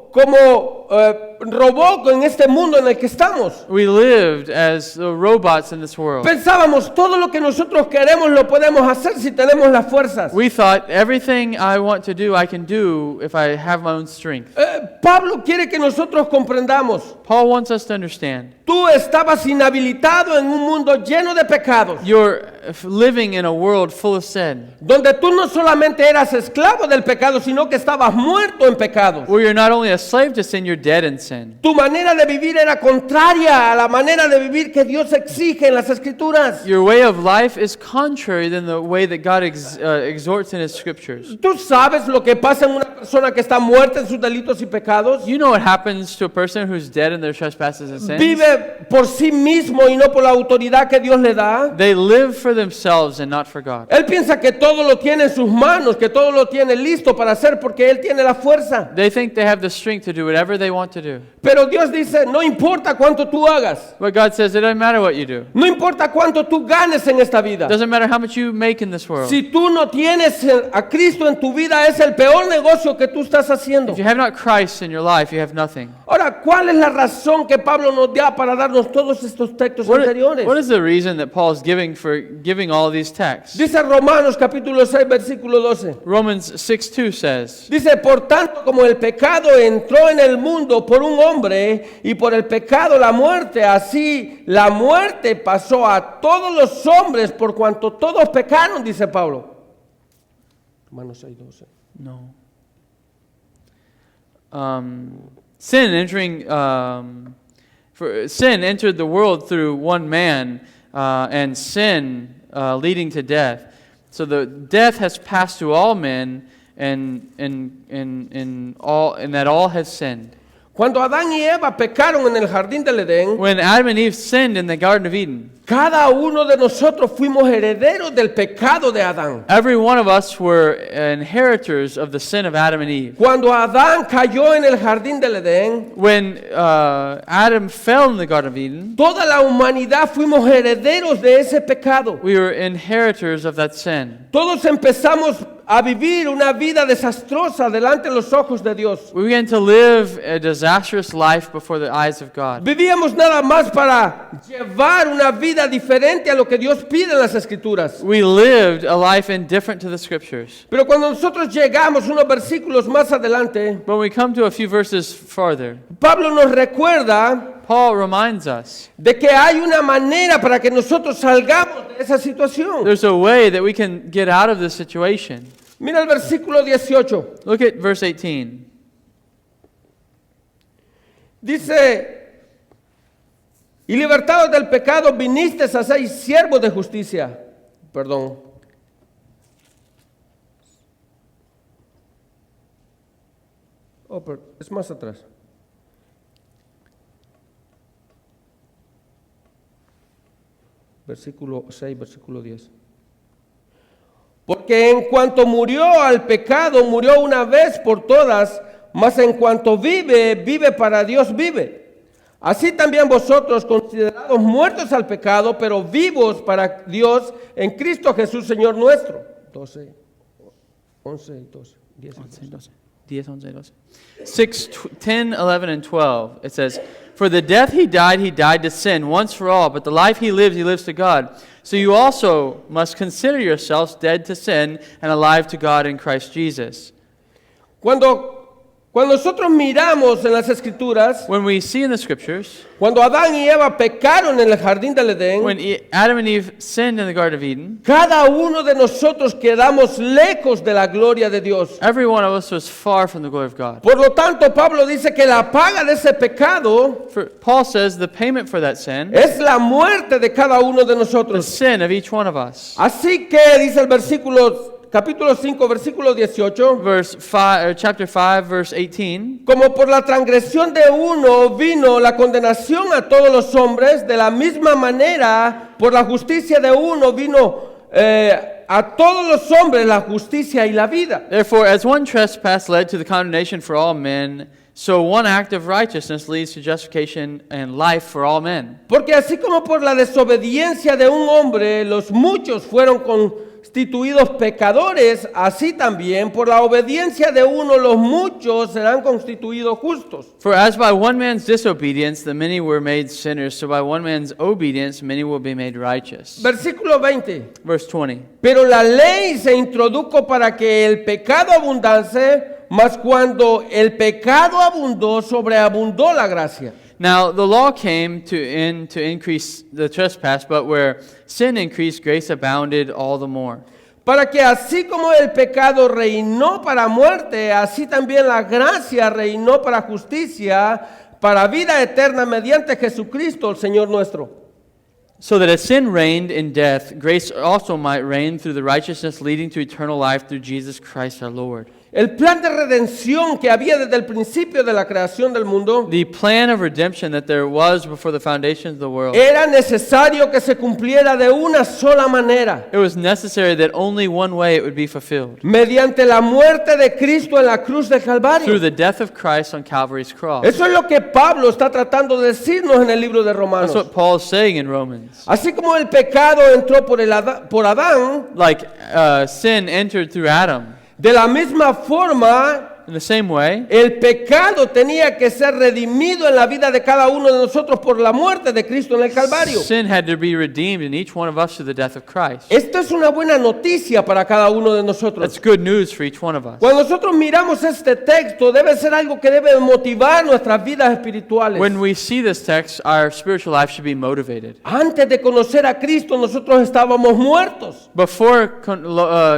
[SPEAKER 1] robot en este mundo en el que estamos.
[SPEAKER 2] We lived as robots in this world.
[SPEAKER 1] Pensábamos, todo lo que nosotros queremos lo podemos hacer si tenemos las fuerzas.
[SPEAKER 2] We thought everything I want to do, I can do if I have my own strength.
[SPEAKER 1] Pablo quiere que nosotros comprendamos.
[SPEAKER 2] Paul wants us to understand.
[SPEAKER 1] Tú estabas inhabilitado en un mundo lleno de pecados,
[SPEAKER 2] You're living in a world full of sin,
[SPEAKER 1] donde tú no solamente eras esclavo del pecado, sino que estabas muerto en pecados.
[SPEAKER 2] where you're not only a slave to sin, you're dead in sin. sin.
[SPEAKER 1] Tu manera de vivir era contraria a la manera de vivir que Dios exige en las Escrituras.
[SPEAKER 2] Your way of life is contrary than the way that God exhorts in His scriptures.
[SPEAKER 1] ¿Tú sabes lo que pasa en una persona que está muerta en sus delitos y pecados?
[SPEAKER 2] You know what happens to a person who's dead in their trespasses and sins?
[SPEAKER 1] Vive por sí mismo y no por la autoridad que Dios le da.
[SPEAKER 2] They live for themselves and not for God.
[SPEAKER 1] Él piensa que todo lo tiene en sus manos, que todo lo tiene listo para hacer porque Él tiene la fuerza.
[SPEAKER 2] They think they have the strength to do whatever they want to do.
[SPEAKER 1] Pero Dios dice, no importa cuánto tú hagas,
[SPEAKER 2] But God says it doesn't matter what you do.
[SPEAKER 1] no importa cuánto tú ganes en esta vida.
[SPEAKER 2] It doesn't matter how much you make in this world.
[SPEAKER 1] Si tú no tienes a Cristo en tu vida, es el peor negocio que tú estás haciendo.
[SPEAKER 2] If you have not Christ in your life, you have nothing.
[SPEAKER 1] Ahora, ¿cuál es la razón que Pablo nos da para darnos todos estos textos anteriores?
[SPEAKER 2] What is the reason that Paul is giving for giving all these texts?
[SPEAKER 1] Dice Romanos capítulo 6, versículo 12.
[SPEAKER 2] Romans 6:2 says,
[SPEAKER 1] Dice, por tanto, como el pecado entró en el mundo por un hombre y por el pecado la muerte, así la muerte pasó a todos los hombres por cuanto todos pecaron, dice Pablo. Romanos 6, 12.
[SPEAKER 2] no. Sin entered the world through one man, and sin leading to death. So the death has passed to all men, and that all have sinned.
[SPEAKER 1] Cuando Adán y Eva pecaron en el jardín del Edén,
[SPEAKER 2] When Adam and Eve sinned in the Garden of Eden,
[SPEAKER 1] cada uno de nosotros fuimos herederos del pecado de Adán.
[SPEAKER 2] every one of us were inheritors of the sin of Adam and Eve.
[SPEAKER 1] Cuando Adán cayó en el jardín del Edén,
[SPEAKER 2] When Adam fell in the Garden of Eden,
[SPEAKER 1] toda la humanidad fuimos herederos de ese pecado.
[SPEAKER 2] we were inheritors of that sin.
[SPEAKER 1] Todos empezamos a vivir una vida desastrosa delante de los ojos de Dios.
[SPEAKER 2] We began to live a disastrous life before the eyes of God.
[SPEAKER 1] Vivíamos nada más para llevar una vida diferente a lo que Dios pide en las Escrituras.
[SPEAKER 2] We lived a life indifferent to the Scriptures.
[SPEAKER 1] Pero cuando nosotros llegamos unos versículos más adelante,
[SPEAKER 2] But when we come to a few verses farther,
[SPEAKER 1] Pablo nos recuerda
[SPEAKER 2] Paul reminds us
[SPEAKER 1] de que hay una manera para que nosotros salgamos de esa situación.
[SPEAKER 2] there's a way that we can get out of this situation.
[SPEAKER 1] Mira el versículo 18.
[SPEAKER 2] Look at verse 18.
[SPEAKER 1] Dice, y libertados del pecado viniste a ser siervos de justicia. Perdón. Oh, pero es más atrás. Versículo 6, versículo 10. Porque en cuanto murió al pecado, murió una vez por todas, mas en cuanto vive, vive para Dios vive. Así también vosotros, considerados muertos al pecado, pero vivos para Dios en Cristo Jesús, Señor nuestro. 12, 11 y 12. 10 y 12.
[SPEAKER 2] 10, 11, 12. 6, 10, 11, and 12. It says, For the death he died to sin once for all, but the life he lives to God. So you also must consider yourselves dead to sin and alive to God in Christ Jesus.
[SPEAKER 1] Cuando nosotros miramos en las Escrituras,
[SPEAKER 2] When we see in the Scriptures,
[SPEAKER 1] cuando Adán y Eva pecaron en el jardín del Edén,
[SPEAKER 2] when Adam and Eve sinned in the Garden of Eden,
[SPEAKER 1] cada uno de nosotros quedamos lejos de la gloria de Dios.
[SPEAKER 2] every one of us was far from the glory of God.
[SPEAKER 1] Por lo tanto, Pablo dice que la paga de ese pecado
[SPEAKER 2] Paul says the payment for that sin
[SPEAKER 1] es la muerte de cada uno de
[SPEAKER 2] the
[SPEAKER 1] nosotros.
[SPEAKER 2] sin of each one of us.
[SPEAKER 1] Así que dice el versículo, capítulo 5, versículo 18,
[SPEAKER 2] Chapter 5, verse 18.
[SPEAKER 1] como por la transgresión de uno vino la condenación a todos los hombres, de la misma manera por la justicia de uno vino a todos los hombres la justicia y la vida.
[SPEAKER 2] Therefore, as one trespass led to the condemnation for all men, so one act of righteousness leads to justification and life for all men.
[SPEAKER 1] Porque así como por la desobediencia de un hombre los muchos fueron constituidos pecadores, así también por la obediencia de uno los muchos serán constituidos justos.
[SPEAKER 2] For as by one man's disobedience the many were made sinners, so by one man's obedience many will be made righteous.
[SPEAKER 1] Versículo 20.
[SPEAKER 2] Verse 20.
[SPEAKER 1] Pero la ley se introdujo para que el pecado abundase, mas cuando el pecado abundó, sobreabundó la gracia.
[SPEAKER 2] Now the law came to increase the trespass, but where sin increased, grace abounded all the more.
[SPEAKER 1] Para que así como el pecado reinó para muerte, así también la gracia reinó para justicia, para vida eterna mediante Jesucristo, el Señor nuestro.
[SPEAKER 2] So that as sin reigned in death, grace also might reign through the righteousness leading to eternal life through Jesus Christ our Lord.
[SPEAKER 1] El plan de redención que había desde el principio de la creación del mundo
[SPEAKER 2] The plan of redemption that there was before the foundations of the world.
[SPEAKER 1] era necesario que se cumpliera de una sola manera,
[SPEAKER 2] It was necessary that only one way it would be fulfilled.
[SPEAKER 1] mediante la muerte de Cristo en la cruz del
[SPEAKER 2] Through
[SPEAKER 1] Calvario.
[SPEAKER 2] the death of Christ on Calvary's cross.
[SPEAKER 1] Eso es lo que Pablo está tratando de decirnos en el libro de
[SPEAKER 2] That's
[SPEAKER 1] Romanos.
[SPEAKER 2] what Paul is saying in Romans.
[SPEAKER 1] Así como el pecado entró por Adán,
[SPEAKER 2] Like sin entered through Adam.
[SPEAKER 1] de la misma forma
[SPEAKER 2] In the same way,
[SPEAKER 1] el pecado tenía que ser redimido en la vida de cada uno de nosotros por la muerte de Cristo en el Calvario.
[SPEAKER 2] sin had to be redeemed in each one of us through the death of Christ.
[SPEAKER 1] Esto es una buena noticia para cada uno de nosotros.
[SPEAKER 2] That's good news for each one of us.
[SPEAKER 1] Cuando nosotros miramos este texto, debe ser algo que debe motivar nuestras vidas espirituales.
[SPEAKER 2] When we see this text, our spiritual life should be motivated.
[SPEAKER 1] Antes de conocer a Cristo, nosotros estábamos muertos.
[SPEAKER 2] Before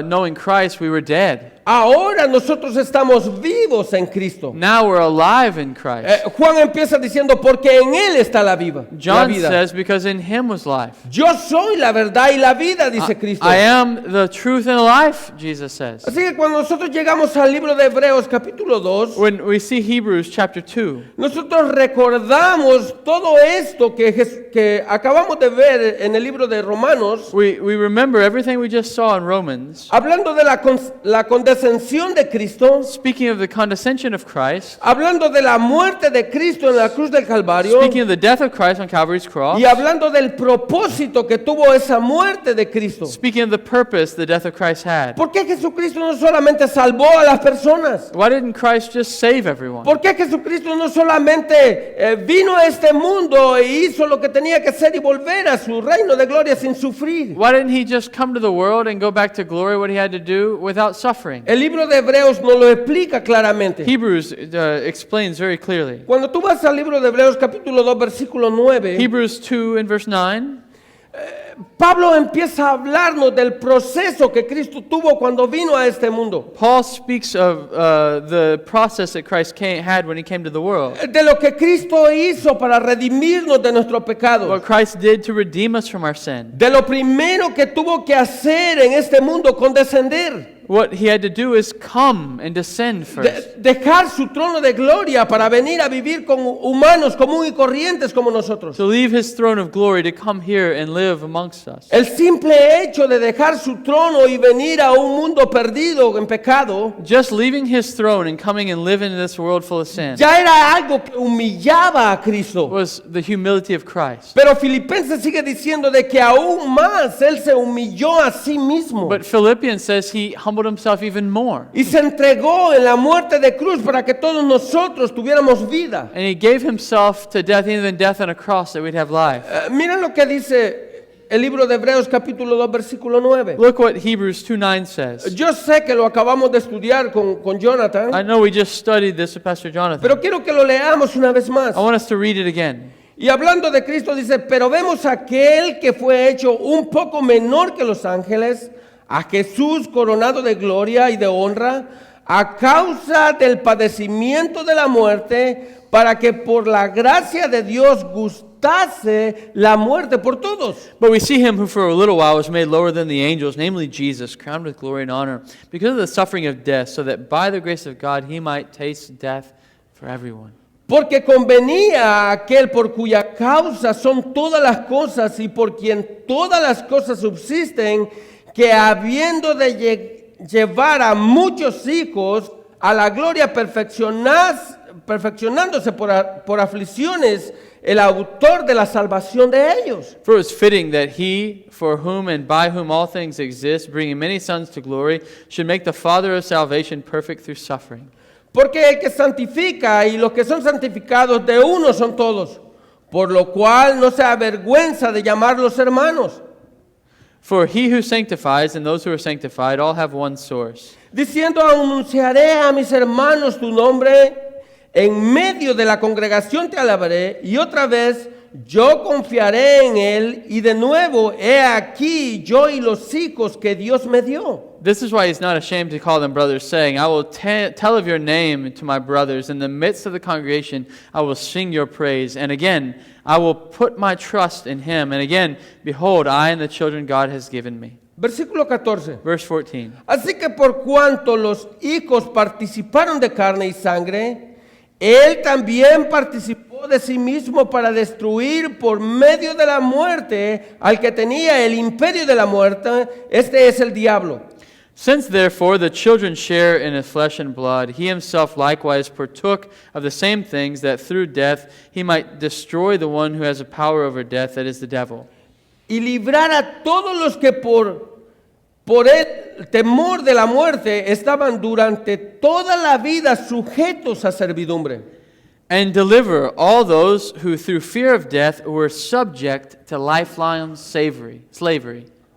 [SPEAKER 2] knowing Christ, we were dead.
[SPEAKER 1] Ahora nosotros estamos vivos en Cristo.
[SPEAKER 2] Now we're alive in Christ.
[SPEAKER 1] Juan empieza diciendo, porque en Él está la
[SPEAKER 2] John
[SPEAKER 1] vida.
[SPEAKER 2] says, because in him was life.
[SPEAKER 1] Yo soy la verdad y la vida, dice Cristo.
[SPEAKER 2] I am the truth and life, Jesus says.
[SPEAKER 1] Así que cuando nosotros llegamos al libro de Hebreos capítulo 2,
[SPEAKER 2] When we see Hebrews chapter 2,
[SPEAKER 1] nosotros recordamos todo esto que acabamos de ver en el libro de Romanos,
[SPEAKER 2] we remember everything we just saw in Romans.
[SPEAKER 1] hablando de la condescensión de Cristo,
[SPEAKER 2] Speaking of the condescension of Christ,
[SPEAKER 1] hablando de la muerte de Cristo en la cruz del Calvario,
[SPEAKER 2] speaking of the death of Christ on Calvary's cross,
[SPEAKER 1] y hablando del propósito que tuvo esa muerte de Cristo.
[SPEAKER 2] speaking of the purpose the death of Christ had.
[SPEAKER 1] ¿Por qué Jesucristo no solamente salvó a las personas?
[SPEAKER 2] Why didn't Christ just save everyone?
[SPEAKER 1] ¿Por qué Jesucristo no solamente vino a este mundo e hizo lo que tenía que hacer y volver a su reino de gloria sin sufrir?
[SPEAKER 2] Why didn't he just come to the world and go back to glory what he had to do without suffering?
[SPEAKER 1] El libro de Hebreos nos lo explica claramente.
[SPEAKER 2] Hebrews explains very clearly.
[SPEAKER 1] Cuando tú vas al libro de Hebreos capítulo 2 versículo 9,
[SPEAKER 2] Hebrews 2 and verse 9,
[SPEAKER 1] Pablo empieza a hablarnos del proceso que Cristo tuvo cuando vino a este mundo.
[SPEAKER 2] Paul speaks of the process that Christ had when he came to the world.
[SPEAKER 1] De lo que Cristo hizo para redimirnos de nuestro pecado.
[SPEAKER 2] What Christ did to redeem us from our sin.
[SPEAKER 1] De lo primero que tuvo que hacer en este mundo, condescender.
[SPEAKER 2] What he had to do is come and descend first.
[SPEAKER 1] Dejar su trono de gloria para venir a vivir con humanos comunes y corrientes como nosotros.
[SPEAKER 2] To leave his throne of glory to come here and live amongst us.
[SPEAKER 1] El simple hecho de dejar su trono y venir a un mundo perdido en pecado,
[SPEAKER 2] Just leaving his throne and coming and living in this world full of sin
[SPEAKER 1] ya era algo que humillaba a Cristo.
[SPEAKER 2] was the humility of Christ.
[SPEAKER 1] Pero Filipenses sigue diciendo de que aún más Él se humilló a sí mismo.
[SPEAKER 2] But Philippians says he humbled himself even more.
[SPEAKER 1] Y se entregó en la muerte de cruz para que todos nosotros tuviéramos vida.
[SPEAKER 2] And he gave himself to death, even death on a cross, that we'd have life.
[SPEAKER 1] Mira lo que dice el libro de Hebreos capítulo 2 versículo 9.
[SPEAKER 2] Look what Hebrews 2:9 says.
[SPEAKER 1] Yo sé que lo acabamos de estudiar con Jonathan,
[SPEAKER 2] I know we just studied this with Pastor Jonathan.
[SPEAKER 1] pero quiero que lo leamos una vez más.
[SPEAKER 2] I want us to read it again.
[SPEAKER 1] Y hablando de Cristo dice, pero vemos a aquel que fue hecho un poco menor que los ángeles, a Jesús coronado de gloria y de honra, a causa del padecimiento de la muerte, para que por la gracia de Dios gustase la muerte por todos.
[SPEAKER 2] But we see him who for a little while was made lower than the angels, namely Jesus, crowned with glory and honor, because of the suffering of death, so that by the grace of God he might taste death for everyone.
[SPEAKER 1] Porque convenía a aquel por cuya causa son todas las cosas y por quien todas las cosas subsisten, que habiendo de llevar a muchos hijos a la gloria perfeccionándose por aflicciones, el autor de la salvación de ellos.
[SPEAKER 2] For it was fitting that he, for whom and by whom all things exist, bringing many sons to glory, should make the Father of salvation perfect through suffering.
[SPEAKER 1] Porque el que santifica y los que son santificados de uno son todos, por lo cual no se avergüenza de llamarlos hermanos.
[SPEAKER 2] For he who sanctifies and those who are sanctified all have one source.
[SPEAKER 1] Diciendo, anunciaré a mis hermanos tu nombre, en medio de la congregación te alabaré, y otra vez yo confiaré en él, y de nuevo he aquí yo y los hijos que Dios me dio.
[SPEAKER 2] This is why he's not ashamed to call them brothers, saying, I will tell of your name to my brothers. In the midst of the congregation, I will sing your praise. And again, I will put my trust in him. And again, behold, I and the children God has given me.
[SPEAKER 1] Versículo 14.
[SPEAKER 2] Verse 14.
[SPEAKER 1] Así que por cuanto los hijos participaron de carne y sangre, él también participó de sí mismo para destruir por medio de la muerte al que tenía el imperio de la muerte, este es el diablo.
[SPEAKER 2] Since therefore the children share in his flesh and blood, he himself likewise partook of the same things, that through death he might destroy the one who has a power over death, that is the devil.
[SPEAKER 1] Y librar a todos los que por el temor de la muerte estaban durante toda la vida sujetos a servidumbre.
[SPEAKER 2] And deliver all those who through fear of death were subject to lifelong slavery.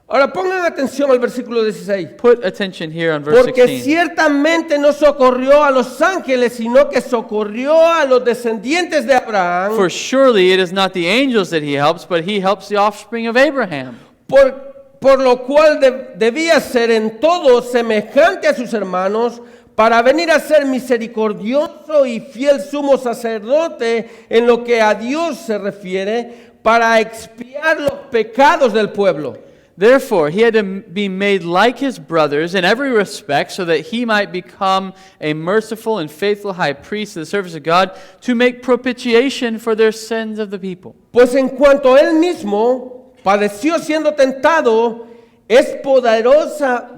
[SPEAKER 1] Ahora pongan atención al versículo 16.
[SPEAKER 2] Put attention here on verse
[SPEAKER 1] Porque
[SPEAKER 2] 16.
[SPEAKER 1] ciertamente no socorrió a los ángeles, sino que socorrió a los descendientes de Abraham.
[SPEAKER 2] For surely it is not the angels that he helps, but he helps the offspring of Abraham.
[SPEAKER 1] Por lo cual debía ser en todo semejante a sus hermanos, para venir a ser misericordioso y fiel sumo sacerdote en lo que a Dios se refiere, para expiar los pecados del pueblo.
[SPEAKER 2] Therefore, he had to be made like his brothers in every respect, so that he might become a merciful and faithful high priest to the service of God, to make propitiation for their sins of the people.
[SPEAKER 1] Pues en cuanto él mismo padeció siendo tentado, es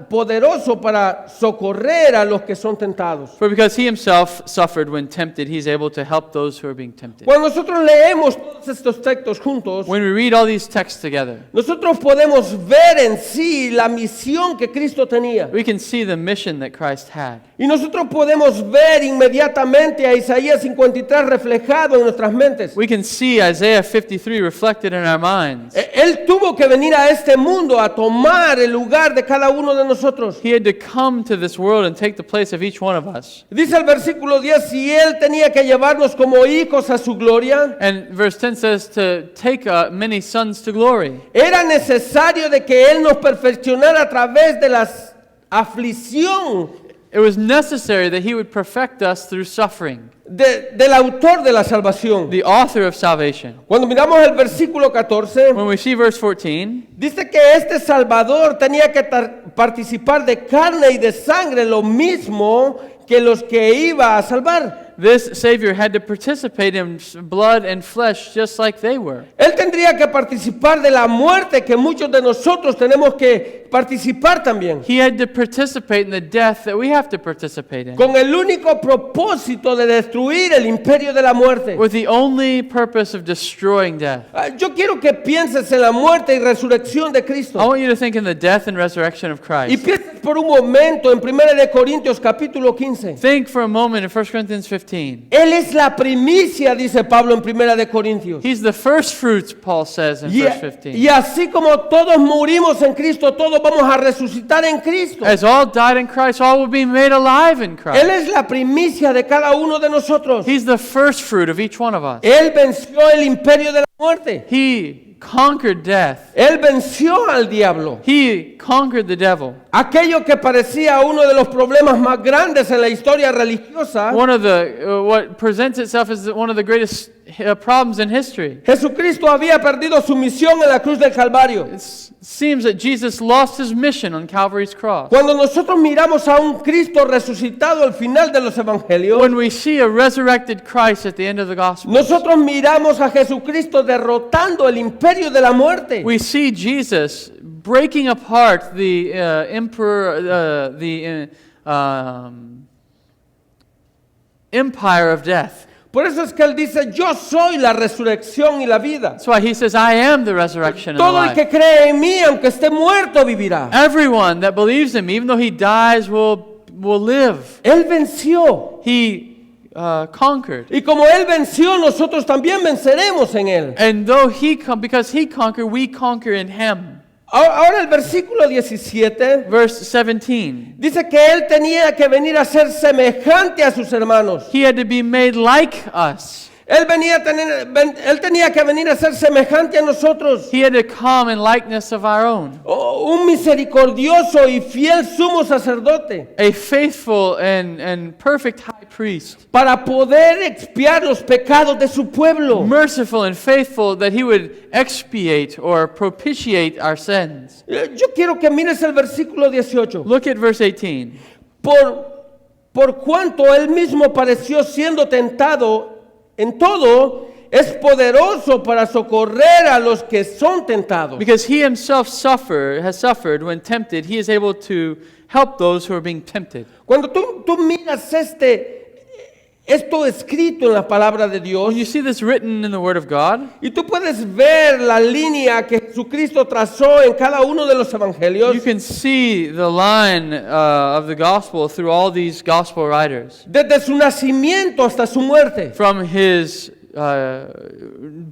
[SPEAKER 1] poderoso para socorrer a los que son tentados.
[SPEAKER 2] For because he himself suffered when tempted, he is able to help those who are being tempted.
[SPEAKER 1] Cuando nosotros leemos todos estos textos juntos,
[SPEAKER 2] When we read all these texts together,
[SPEAKER 1] nosotros podemos ver en sí la misión que Cristo tenía.
[SPEAKER 2] we can see the mission that Christ had.
[SPEAKER 1] Y nosotros podemos ver inmediatamente a Isaías 53 reflejado en nuestras mentes.
[SPEAKER 2] We can see Isaiah 53 reflected in our minds.
[SPEAKER 1] Él tuvo que venir a este mundo a tomar el lugar de cada uno de nosotros.
[SPEAKER 2] He had to come to this world and take the place of each one of us.
[SPEAKER 1] Dice el versículo 10, si Él tenía que llevarnos como hijos a su gloria,
[SPEAKER 2] And verse 10 says to take many sons to glory.
[SPEAKER 1] era necesario de que Él nos perfeccionara a través de la aflicción
[SPEAKER 2] It was necessary that he would perfect us through suffering,
[SPEAKER 1] del autor de la salvación.
[SPEAKER 2] the author of salvation.
[SPEAKER 1] Cuando miramos el versículo 14,
[SPEAKER 2] When we see verse 14,
[SPEAKER 1] dice que este Salvador tenía que participar de carne y de sangre, lo mismo que los que iba a salvar.
[SPEAKER 2] this Savior had to participate in blood and flesh just like they were.
[SPEAKER 1] Él tendría que participar de la muerte que muchos de nosotros tenemos que participar también.
[SPEAKER 2] He had to participate in the death that we have to participate in,
[SPEAKER 1] Con el único propósito de destruir el imperio de la muerte.
[SPEAKER 2] with the only purpose of destroying death.
[SPEAKER 1] Yo quiero que pienses en la muerte y resurrección de Cristo.
[SPEAKER 2] I want you to think in the death and resurrection of
[SPEAKER 1] Y
[SPEAKER 2] Christ.
[SPEAKER 1] pienses por un momento en 1 de Corintios capítulo 15.
[SPEAKER 2] Think for a moment in 1 Corinthians 15.
[SPEAKER 1] Él es la primicia, dice Pablo en 1 de Corintios.
[SPEAKER 2] He's the first fruits, Paul says in verse 15.
[SPEAKER 1] Y así como todos morimos en Cristo, todos vamos a resucitar en Cristo.
[SPEAKER 2] As all died in Christ, all will be made alive in
[SPEAKER 1] Él
[SPEAKER 2] Christ.
[SPEAKER 1] es la primicia de cada uno de nosotros.
[SPEAKER 2] He's the first fruit of each one of us.
[SPEAKER 1] Él venció el imperio de la muerte.
[SPEAKER 2] He conquered death.
[SPEAKER 1] Él venció al diablo.
[SPEAKER 2] He conquered the devil.
[SPEAKER 1] Aquello que parecía uno de los problemas más grandes en la historia religiosa,
[SPEAKER 2] One of the what presents itself as one of the greatest problems in history.
[SPEAKER 1] Jesucristo había perdido su misión en la cruz del Calvario.
[SPEAKER 2] It seems that Jesus lost his mission on Calvary's cross.
[SPEAKER 1] Cuando nosotros miramos a un Cristo resucitado al final de los evangelios,
[SPEAKER 2] When we see a resurrected Christ at the end of the gospel,
[SPEAKER 1] nosotros miramos a Jesucristo derrotando el imperio de la muerte.
[SPEAKER 2] we see Jesus breaking apart the empire of death.
[SPEAKER 1] Por eso es que Él dice, yo soy la resurrección y la vida.
[SPEAKER 2] That's why he says, I am the resurrection and the
[SPEAKER 1] Todo el
[SPEAKER 2] life.
[SPEAKER 1] que cree en mí, aunque esté muerto, vivirá.
[SPEAKER 2] Everyone that believes in me, even though he dies, will live.
[SPEAKER 1] Él venció.
[SPEAKER 2] He conquered.
[SPEAKER 1] Y como Él venció, nosotros también venceremos en Él.
[SPEAKER 2] And though because he conquered, we conquer in him.
[SPEAKER 1] Ahora el versículo 17
[SPEAKER 2] Verse 17.
[SPEAKER 1] dice que Él tenía que venir a ser semejante a sus hermanos.
[SPEAKER 2] He had to be made like us.
[SPEAKER 1] Él tenía que venir a ser semejante a nosotros.
[SPEAKER 2] He had to come in likeness of our own.
[SPEAKER 1] Un misericordioso y fiel sumo sacerdote.
[SPEAKER 2] A faithful and perfect high priest.
[SPEAKER 1] Para poder expiar los pecados de su pueblo.
[SPEAKER 2] Merciful and faithful that he would expiate or propitiate our sins.
[SPEAKER 1] Yo quiero que mires el versículo 18.
[SPEAKER 2] Look at verse 18.
[SPEAKER 1] Por cuanto él mismo pareció siendo tentado en todo, es poderoso para socorrer a los que son tentados.
[SPEAKER 2] Because he himself has suffered when tempted, he is able to help those who are being tempted.
[SPEAKER 1] Cuando tú miras esto escrito en la palabra de Dios,
[SPEAKER 2] When you see this written in the Word of God,
[SPEAKER 1] y tú puedes ver la línea que Jesucristo trazó en cada uno de los evangelios,
[SPEAKER 2] you can see the line of the gospel through all these gospel writers.
[SPEAKER 1] desde su nacimiento hasta su muerte.
[SPEAKER 2] From his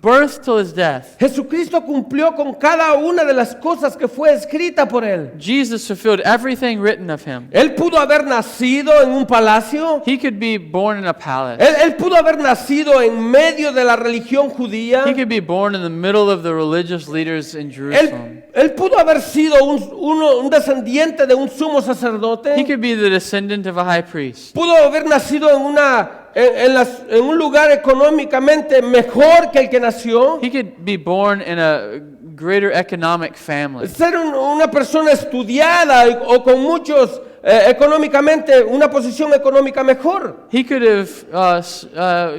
[SPEAKER 2] birth till his death,
[SPEAKER 1] Jesucristo cumplió con cada una de las cosas que fue escrita por él.
[SPEAKER 2] Jesus fulfilled everything written of him.
[SPEAKER 1] Él pudo haber nacido en un palacio.
[SPEAKER 2] He could be born in a palace.
[SPEAKER 1] Él pudo haber nacido en medio de la religión judía.
[SPEAKER 2] He could be born in the middle of the religious leaders in Jerusalem.
[SPEAKER 1] Él pudo haber sido un descendiente de un sumo sacerdote.
[SPEAKER 2] He could be the descendant of a high priest.
[SPEAKER 1] Pudo haber nacido en un lugar económicamente mejor que el que nació.
[SPEAKER 2] He could be born in a greater economic family.
[SPEAKER 1] Ser una persona estudiada o con muchos económicamente, una posición económica mejor.
[SPEAKER 2] He could have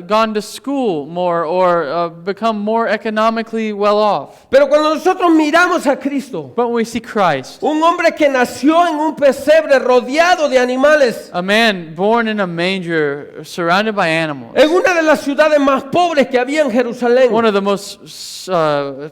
[SPEAKER 2] gone to school more or become more economically well off.
[SPEAKER 1] Pero cuando nosotros miramos a Cristo,
[SPEAKER 2] But when we see Christ,
[SPEAKER 1] un hombre que nació en un pesebre rodeado de animales,
[SPEAKER 2] a man born in a manger, surrounded by animals,
[SPEAKER 1] en una de las ciudades más pobres que había en Jerusalén,
[SPEAKER 2] one of the most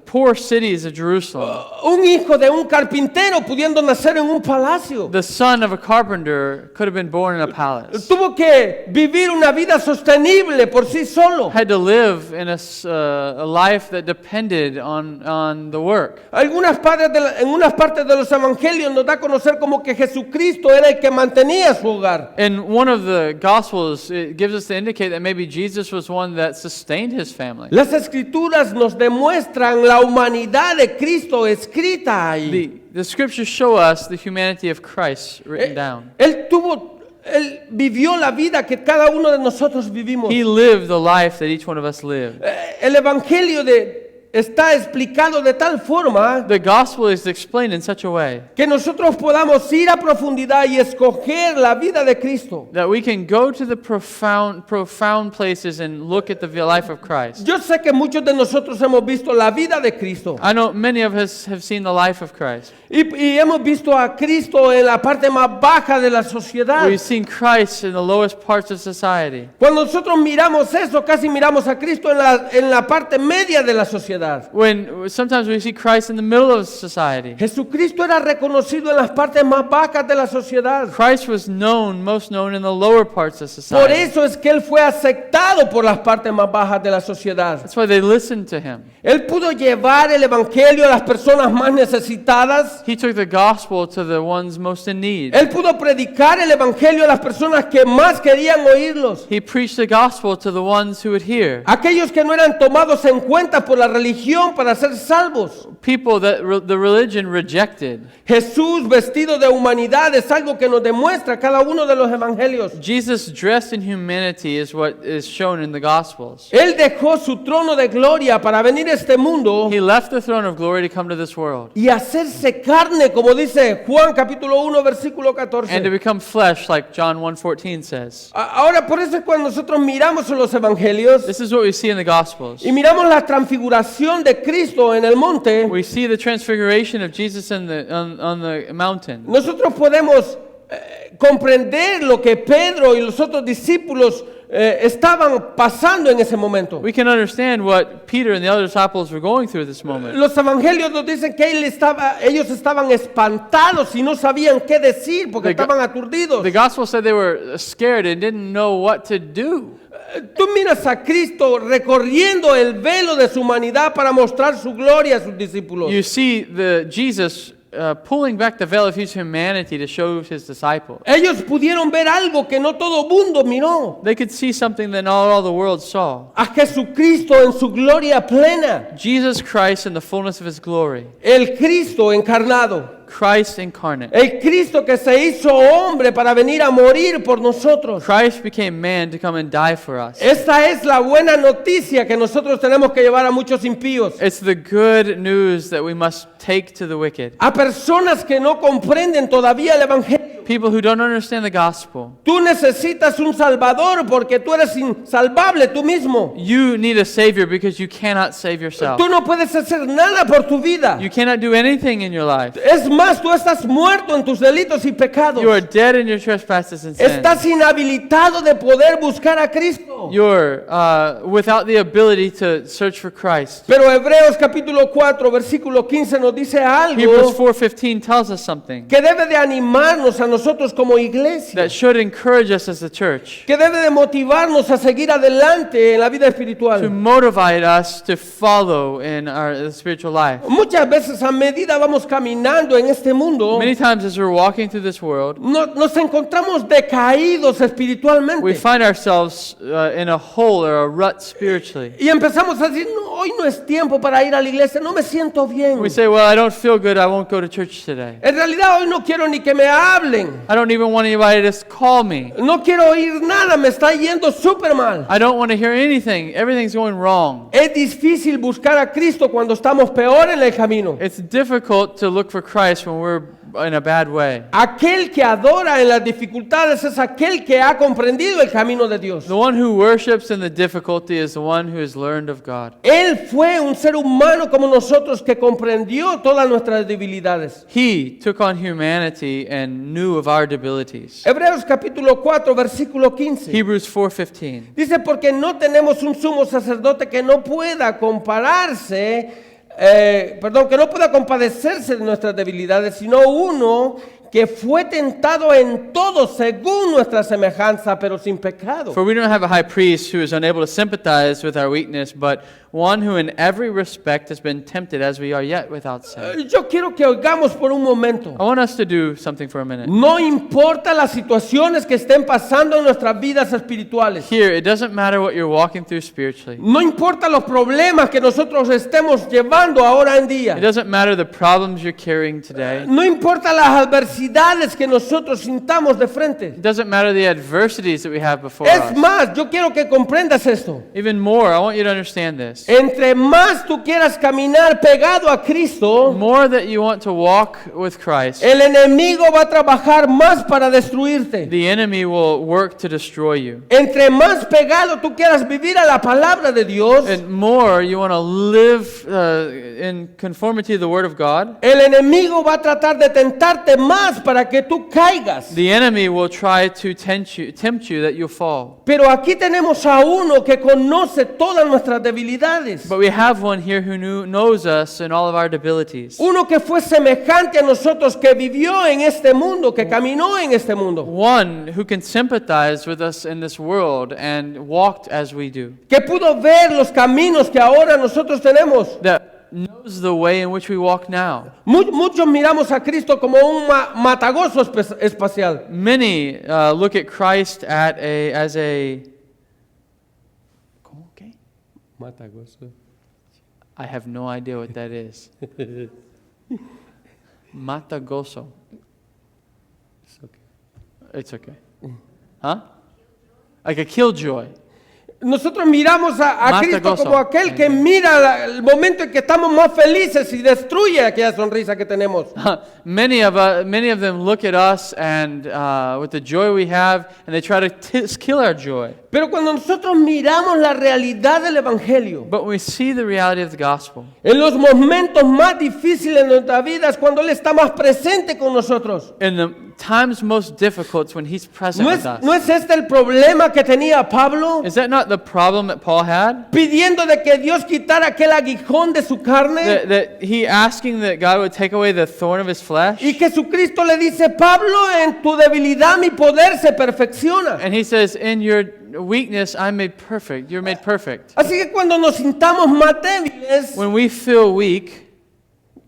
[SPEAKER 2] poor cities of Jerusalem,
[SPEAKER 1] un hijo de un carpintero pudiendo nacer en un palacio,
[SPEAKER 2] the son of a carpenter could have been born in a palace,
[SPEAKER 1] tuvo que vivir una vida sostenible por sí solo.
[SPEAKER 2] had to live in a life that depended on the work.
[SPEAKER 1] En unas partes de los evangelios nos da a conocer como que Jesucristo era el que mantenía su hogar.
[SPEAKER 2] In one of the Gospels, it gives us to indicate that maybe Jesus was one that sustained his family.
[SPEAKER 1] Las escrituras nos demuestran la humanidad de Cristo escrita ahí.
[SPEAKER 2] The scriptures show us the humanity of Christ written down.
[SPEAKER 1] Él vivió la vida que cada uno de nosotros vivimos.
[SPEAKER 2] He lived the life that each one of us lived.
[SPEAKER 1] El evangelio está explicado de tal forma
[SPEAKER 2] The gospel is explained in such a way
[SPEAKER 1] que nosotros podamos ir a profundidad y escoger la vida de Cristo.
[SPEAKER 2] that we can go to the profound places and look at the life of Christ.
[SPEAKER 1] Yo sé que muchos de nosotros hemos visto la vida de Cristo
[SPEAKER 2] I know many of us have seen the life of Christ.
[SPEAKER 1] y hemos visto a Cristo en la parte más baja de la sociedad.
[SPEAKER 2] We've seen Christ in the lowest parts of society.
[SPEAKER 1] Cuando nosotros miramos eso, casi miramos a Cristo en la parte media de la sociedad.
[SPEAKER 2] When sometimes we see Christ in the middle of society.
[SPEAKER 1] Jesucristo era reconocido en las partes más bajas de la sociedad.
[SPEAKER 2] Christ was most known in the lower parts of
[SPEAKER 1] Por
[SPEAKER 2] society.
[SPEAKER 1] eso es que él fue aceptado por las partes más bajas de la sociedad.
[SPEAKER 2] That's why they listened to him.
[SPEAKER 1] Él pudo llevar el evangelio a las personas más necesitadas.
[SPEAKER 2] He took the gospel to the ones most in need.
[SPEAKER 1] Él pudo predicar el evangelio a las personas que más querían oírlos.
[SPEAKER 2] He preached the gospel to the ones who would hear.
[SPEAKER 1] Aquellos que no eran tomados en cuenta por la religión para ser salvos.
[SPEAKER 2] People that the religion rejected.
[SPEAKER 1] Jesús vestido de humanidad es algo que nos demuestra cada uno de los evangelios.
[SPEAKER 2] Jesus dressed in humanity is what is shown in the gospels.
[SPEAKER 1] Él dejó su trono de gloria para venir a este mundo
[SPEAKER 2] He left the throne of glory to come to this world
[SPEAKER 1] y hacerse carne, como dice Juan capítulo 1 versículo
[SPEAKER 2] and to
[SPEAKER 1] 14.
[SPEAKER 2] become flesh, like John 1:14 says.
[SPEAKER 1] Ahora, por eso es cuando nosotros miramos en los evangelios
[SPEAKER 2] This is what we see in the gospels.
[SPEAKER 1] y miramos la transfiguración de Cristo en el monte,
[SPEAKER 2] We see the transfiguration of Jesus on the mountain.
[SPEAKER 1] nosotros podemos comprender lo que Pedro y los otros discípulos estaban pasando en ese momento.
[SPEAKER 2] We can understand what Peter and the other disciples were going through at this moment.
[SPEAKER 1] Los evangelios nos dicen que ellos estaban espantados y no sabían qué decir porque estaban aturdidos.
[SPEAKER 2] The gospel said they were scared and didn't know what to do.
[SPEAKER 1] Tú miras a Cristo recorriendo el velo de su humanidad para mostrar su gloria a sus discípulos.
[SPEAKER 2] You see Jesus pulling back the veil of his humanity to show his disciples.
[SPEAKER 1] Ellos pudieron ver algo que no todo mundo miró.
[SPEAKER 2] They could see something that not all the world saw.
[SPEAKER 1] A Jesucristo en su gloria plena.
[SPEAKER 2] Jesus Christ in the fullness of his glory.
[SPEAKER 1] El Cristo encarnado.
[SPEAKER 2] Christ incarnate.
[SPEAKER 1] El Cristo que se hizo hombre para venir a morir por nosotros.
[SPEAKER 2] Christ became man to come and die for us.
[SPEAKER 1] Esta es la buena noticia que nosotros tenemos que llevar a muchos impíos.
[SPEAKER 2] It's the good news that we must take to the wicked.
[SPEAKER 1] A personas que no comprenden todavía el Evangelio.
[SPEAKER 2] People who don't understand the gospel.
[SPEAKER 1] Tú necesitas un Salvador porque tú eres insalvable tú mismo.
[SPEAKER 2] You need a Savior because you cannot save yourself.
[SPEAKER 1] Tú no puedes hacer nada por tu vida.
[SPEAKER 2] You cannot do anything in your life.
[SPEAKER 1] Es más, tú estás muerto en tus delitos y pecados.
[SPEAKER 2] You are dead in your trespasses and sins.
[SPEAKER 1] Estás inhabilitado de poder buscar a Cristo.
[SPEAKER 2] You're without the ability to search for Christ.
[SPEAKER 1] Pero Hebreos capítulo 4, versículo 15 nos dice
[SPEAKER 2] Hebrews
[SPEAKER 1] algo
[SPEAKER 2] 4:15 tells us something
[SPEAKER 1] que debe de animarnos a nosotros como iglesia,
[SPEAKER 2] that should encourage us as a church,
[SPEAKER 1] que debe de motivarnos a seguir adelante en la vida
[SPEAKER 2] to
[SPEAKER 1] espiritual.
[SPEAKER 2] motivate us to follow in our spiritual life.
[SPEAKER 1] Muchas veces a medida vamos caminando en este mundo,
[SPEAKER 2] Many times as we're walking through this world,
[SPEAKER 1] nos encontramos decaídos
[SPEAKER 2] we
[SPEAKER 1] espiritualmente.
[SPEAKER 2] find ourselves in a hole or a rut spiritually.
[SPEAKER 1] Y empezamos a decir, no, hoy no es tiempo para ir a la iglesia, no me siento bien.
[SPEAKER 2] We say, well, I don't feel good, I won't go to church today.
[SPEAKER 1] En realidad hoy no quiero ni que me hablen.
[SPEAKER 2] I don't even want anybody to call me.
[SPEAKER 1] No quiero oír nada, me está yendo súper mal.
[SPEAKER 2] I don't want to hear anything. Everything's going wrong.
[SPEAKER 1] Es difícil buscar a Cristo cuando estamos peor en el camino.
[SPEAKER 2] It's difficult to look for Christ when we're in a bad way.
[SPEAKER 1] Aquel que adora en las dificultades es aquel que ha comprendido el camino de Dios.
[SPEAKER 2] The one who worships in the difficulty is the one who has learned of God.
[SPEAKER 1] Él fue un ser humano como nosotros que comprendió todas nuestras debilidades.
[SPEAKER 2] He took on humanity and knew of our debilities.
[SPEAKER 1] Hebreos capítulo 4, versículo 15.
[SPEAKER 2] Hebrews 4:15.
[SPEAKER 1] Dice, porque no tenemos un sumo sacerdote que no pueda compararse, que no pueda compadecerse de nuestras debilidades, sino uno que fue tentado en todo según nuestra semejanza, pero sin pecado.
[SPEAKER 2] For we don't have a high priest who is unable to sympathize with our weakness, but one who in every respect has been tempted as we are, yet without sin.
[SPEAKER 1] Yo quiero que oigamos por un momento.
[SPEAKER 2] I want us to do something for a minute.
[SPEAKER 1] No importa las situaciones que estén pasando en nuestras vidas espirituales.
[SPEAKER 2] Here, it doesn't matter what you're walking through spiritually.
[SPEAKER 1] No importa los problemas que nosotros estemos llevando ahora en
[SPEAKER 2] It
[SPEAKER 1] día.
[SPEAKER 2] doesn't matter the problems you're carrying today.
[SPEAKER 1] No importa las adversidades que nosotros sintamos de frente.
[SPEAKER 2] It doesn't matter the adversities that we have before
[SPEAKER 1] Es
[SPEAKER 2] us.
[SPEAKER 1] más, yo quiero que comprendas esto.
[SPEAKER 2] Even more, I want you to understand this.
[SPEAKER 1] Entre más tú quieras caminar pegado a Cristo,
[SPEAKER 2] More that you want to walk with Christ,
[SPEAKER 1] el enemigo va a trabajar más para destruirte.
[SPEAKER 2] the enemy will work to destroy you.
[SPEAKER 1] Entre más pegado tú quieras vivir a la palabra de Dios,
[SPEAKER 2] And more you want to live in conformity to the Word of God,
[SPEAKER 1] el enemigo va a tratar de tentarte más para que tú caigas.
[SPEAKER 2] the enemy will try to tempt you that you'll fall.
[SPEAKER 1] Pero aquí tenemos a uno que conoce todas nuestras debilidades.
[SPEAKER 2] But we have one here who knows us and all of our debilities.
[SPEAKER 1] Uno que fue semejante a nosotros, que vivió en este mundo, que caminó en este mundo.
[SPEAKER 2] One who can sympathize with us in this world and walked as we do.
[SPEAKER 1] Que pudo ver los caminos que ahora nosotros tenemos.
[SPEAKER 2] That knows the way in which we walk now.
[SPEAKER 1] Muchos miramos a Cristo como un matagozo espacial.
[SPEAKER 2] Many look at Christ as a ¿Cómo que?
[SPEAKER 1] Matagozo.
[SPEAKER 2] I have no idea what that is. Matagoso. It's okay. Huh? Like a killjoy.
[SPEAKER 1] Nosotros miramos a Cristo
[SPEAKER 2] Matagozo.
[SPEAKER 1] como aquel que mira el momento en que estamos más felices y destruye aquella sonrisa que tenemos.
[SPEAKER 2] Many of them look at us and with the joy we have, and they try to kill our joy.
[SPEAKER 1] Pero cuando nosotros miramos la realidad del Evangelio,
[SPEAKER 2] But when we see the reality of the gospel,
[SPEAKER 1] en los momentos más difíciles de nuestra vida es cuando Él está más presente con nosotros.
[SPEAKER 2] in the times most difficult, when He's present with us.
[SPEAKER 1] ¿No es este el problema que tenía Pablo?
[SPEAKER 2] Is that not the problem that Paul had?
[SPEAKER 1] Pidiendo de que Dios quitara aquel aguijón de su carne.
[SPEAKER 2] That he asking that God would take away the thorn of his flesh?
[SPEAKER 1] Y Jesucristo le dice, Pablo, en tu debilidad mi poder se perfecciona.
[SPEAKER 2] And he says, in your weakness, I'm made perfect. You're made perfect.
[SPEAKER 1] Así que cuando nos sintamos más débiles,
[SPEAKER 2] When we feel weak,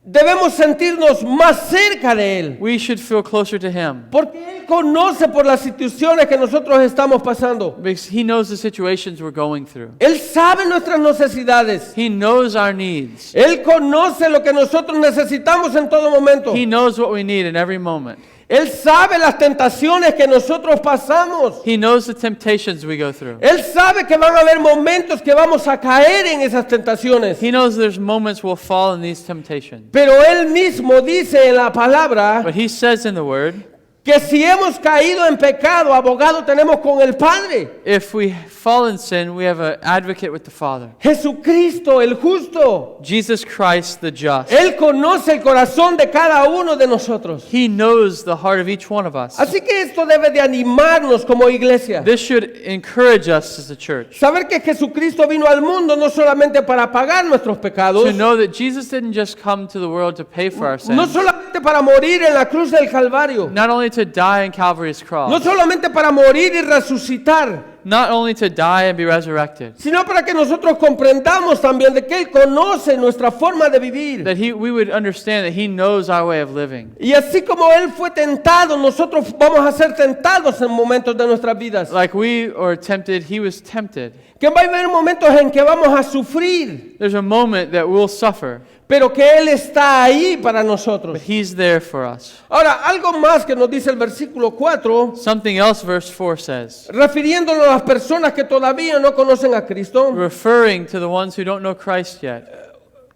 [SPEAKER 1] debemos sentirnos más cerca de Él.
[SPEAKER 2] We should feel closer to Him
[SPEAKER 1] Porque Él conoce por las situaciones que nosotros estamos pasando.
[SPEAKER 2] because He knows the situations we're going through.
[SPEAKER 1] Él sabe nuestras necesidades.
[SPEAKER 2] He knows our needs.
[SPEAKER 1] Él conoce lo que nosotros necesitamos en todo momento.
[SPEAKER 2] He knows what we need in every moment.
[SPEAKER 1] Él sabe las tentaciones que nosotros pasamos.
[SPEAKER 2] He knows the temptations we go through.
[SPEAKER 1] Él sabe que van a haber momentos que vamos a caer en esas tentaciones.
[SPEAKER 2] He knows there's moments we'll fall in these temptations.
[SPEAKER 1] Pero Él mismo dice en la palabra
[SPEAKER 2] But He says in the Word,
[SPEAKER 1] que si hemos caído en pecado, abogado tenemos con el Padre.
[SPEAKER 2] if we fall in sin, we have an advocate with the Father.
[SPEAKER 1] Jesucristo, el justo.
[SPEAKER 2] Jesus Christ, the just.
[SPEAKER 1] Él conoce el corazón de cada uno de nosotros.
[SPEAKER 2] He knows the heart of each one of us.
[SPEAKER 1] Así que esto debe de animarnos como iglesia.
[SPEAKER 2] This should encourage us as a church
[SPEAKER 1] Saber que Jesucristo vino al mundo no solamente para pagar nuestros pecados,
[SPEAKER 2] to know that Jesus didn't just come to the world to pay for our
[SPEAKER 1] no
[SPEAKER 2] sins,
[SPEAKER 1] solamente para morir en la cruz del Calvario,
[SPEAKER 2] not only to die on Calvary's
[SPEAKER 1] no
[SPEAKER 2] cross,
[SPEAKER 1] solamente para morir y resucitar,
[SPEAKER 2] not only to die and be resurrected,
[SPEAKER 1] sino para que nosotros comprendamos también de que Él conoce nuestra forma de vivir.
[SPEAKER 2] that we would understand that He knows our way of living.
[SPEAKER 1] Y así como Él fue tentado, nosotros vamos a ser tentados en momentos de nuestras vidas.
[SPEAKER 2] Like we are tempted, He was tempted.
[SPEAKER 1] Que va a haber momentos en que vamos a sufrir,
[SPEAKER 2] There's a moment that we'll suffer,
[SPEAKER 1] pero que Él está ahí para nosotros.
[SPEAKER 2] but He's there for us.
[SPEAKER 1] Ahora, algo más que nos dice el versículo 4,
[SPEAKER 2] Something else verse 4 says,
[SPEAKER 1] refiriéndonos a las personas que todavía no conocen a Cristo.
[SPEAKER 2] referring to the ones who don't know Christ yet.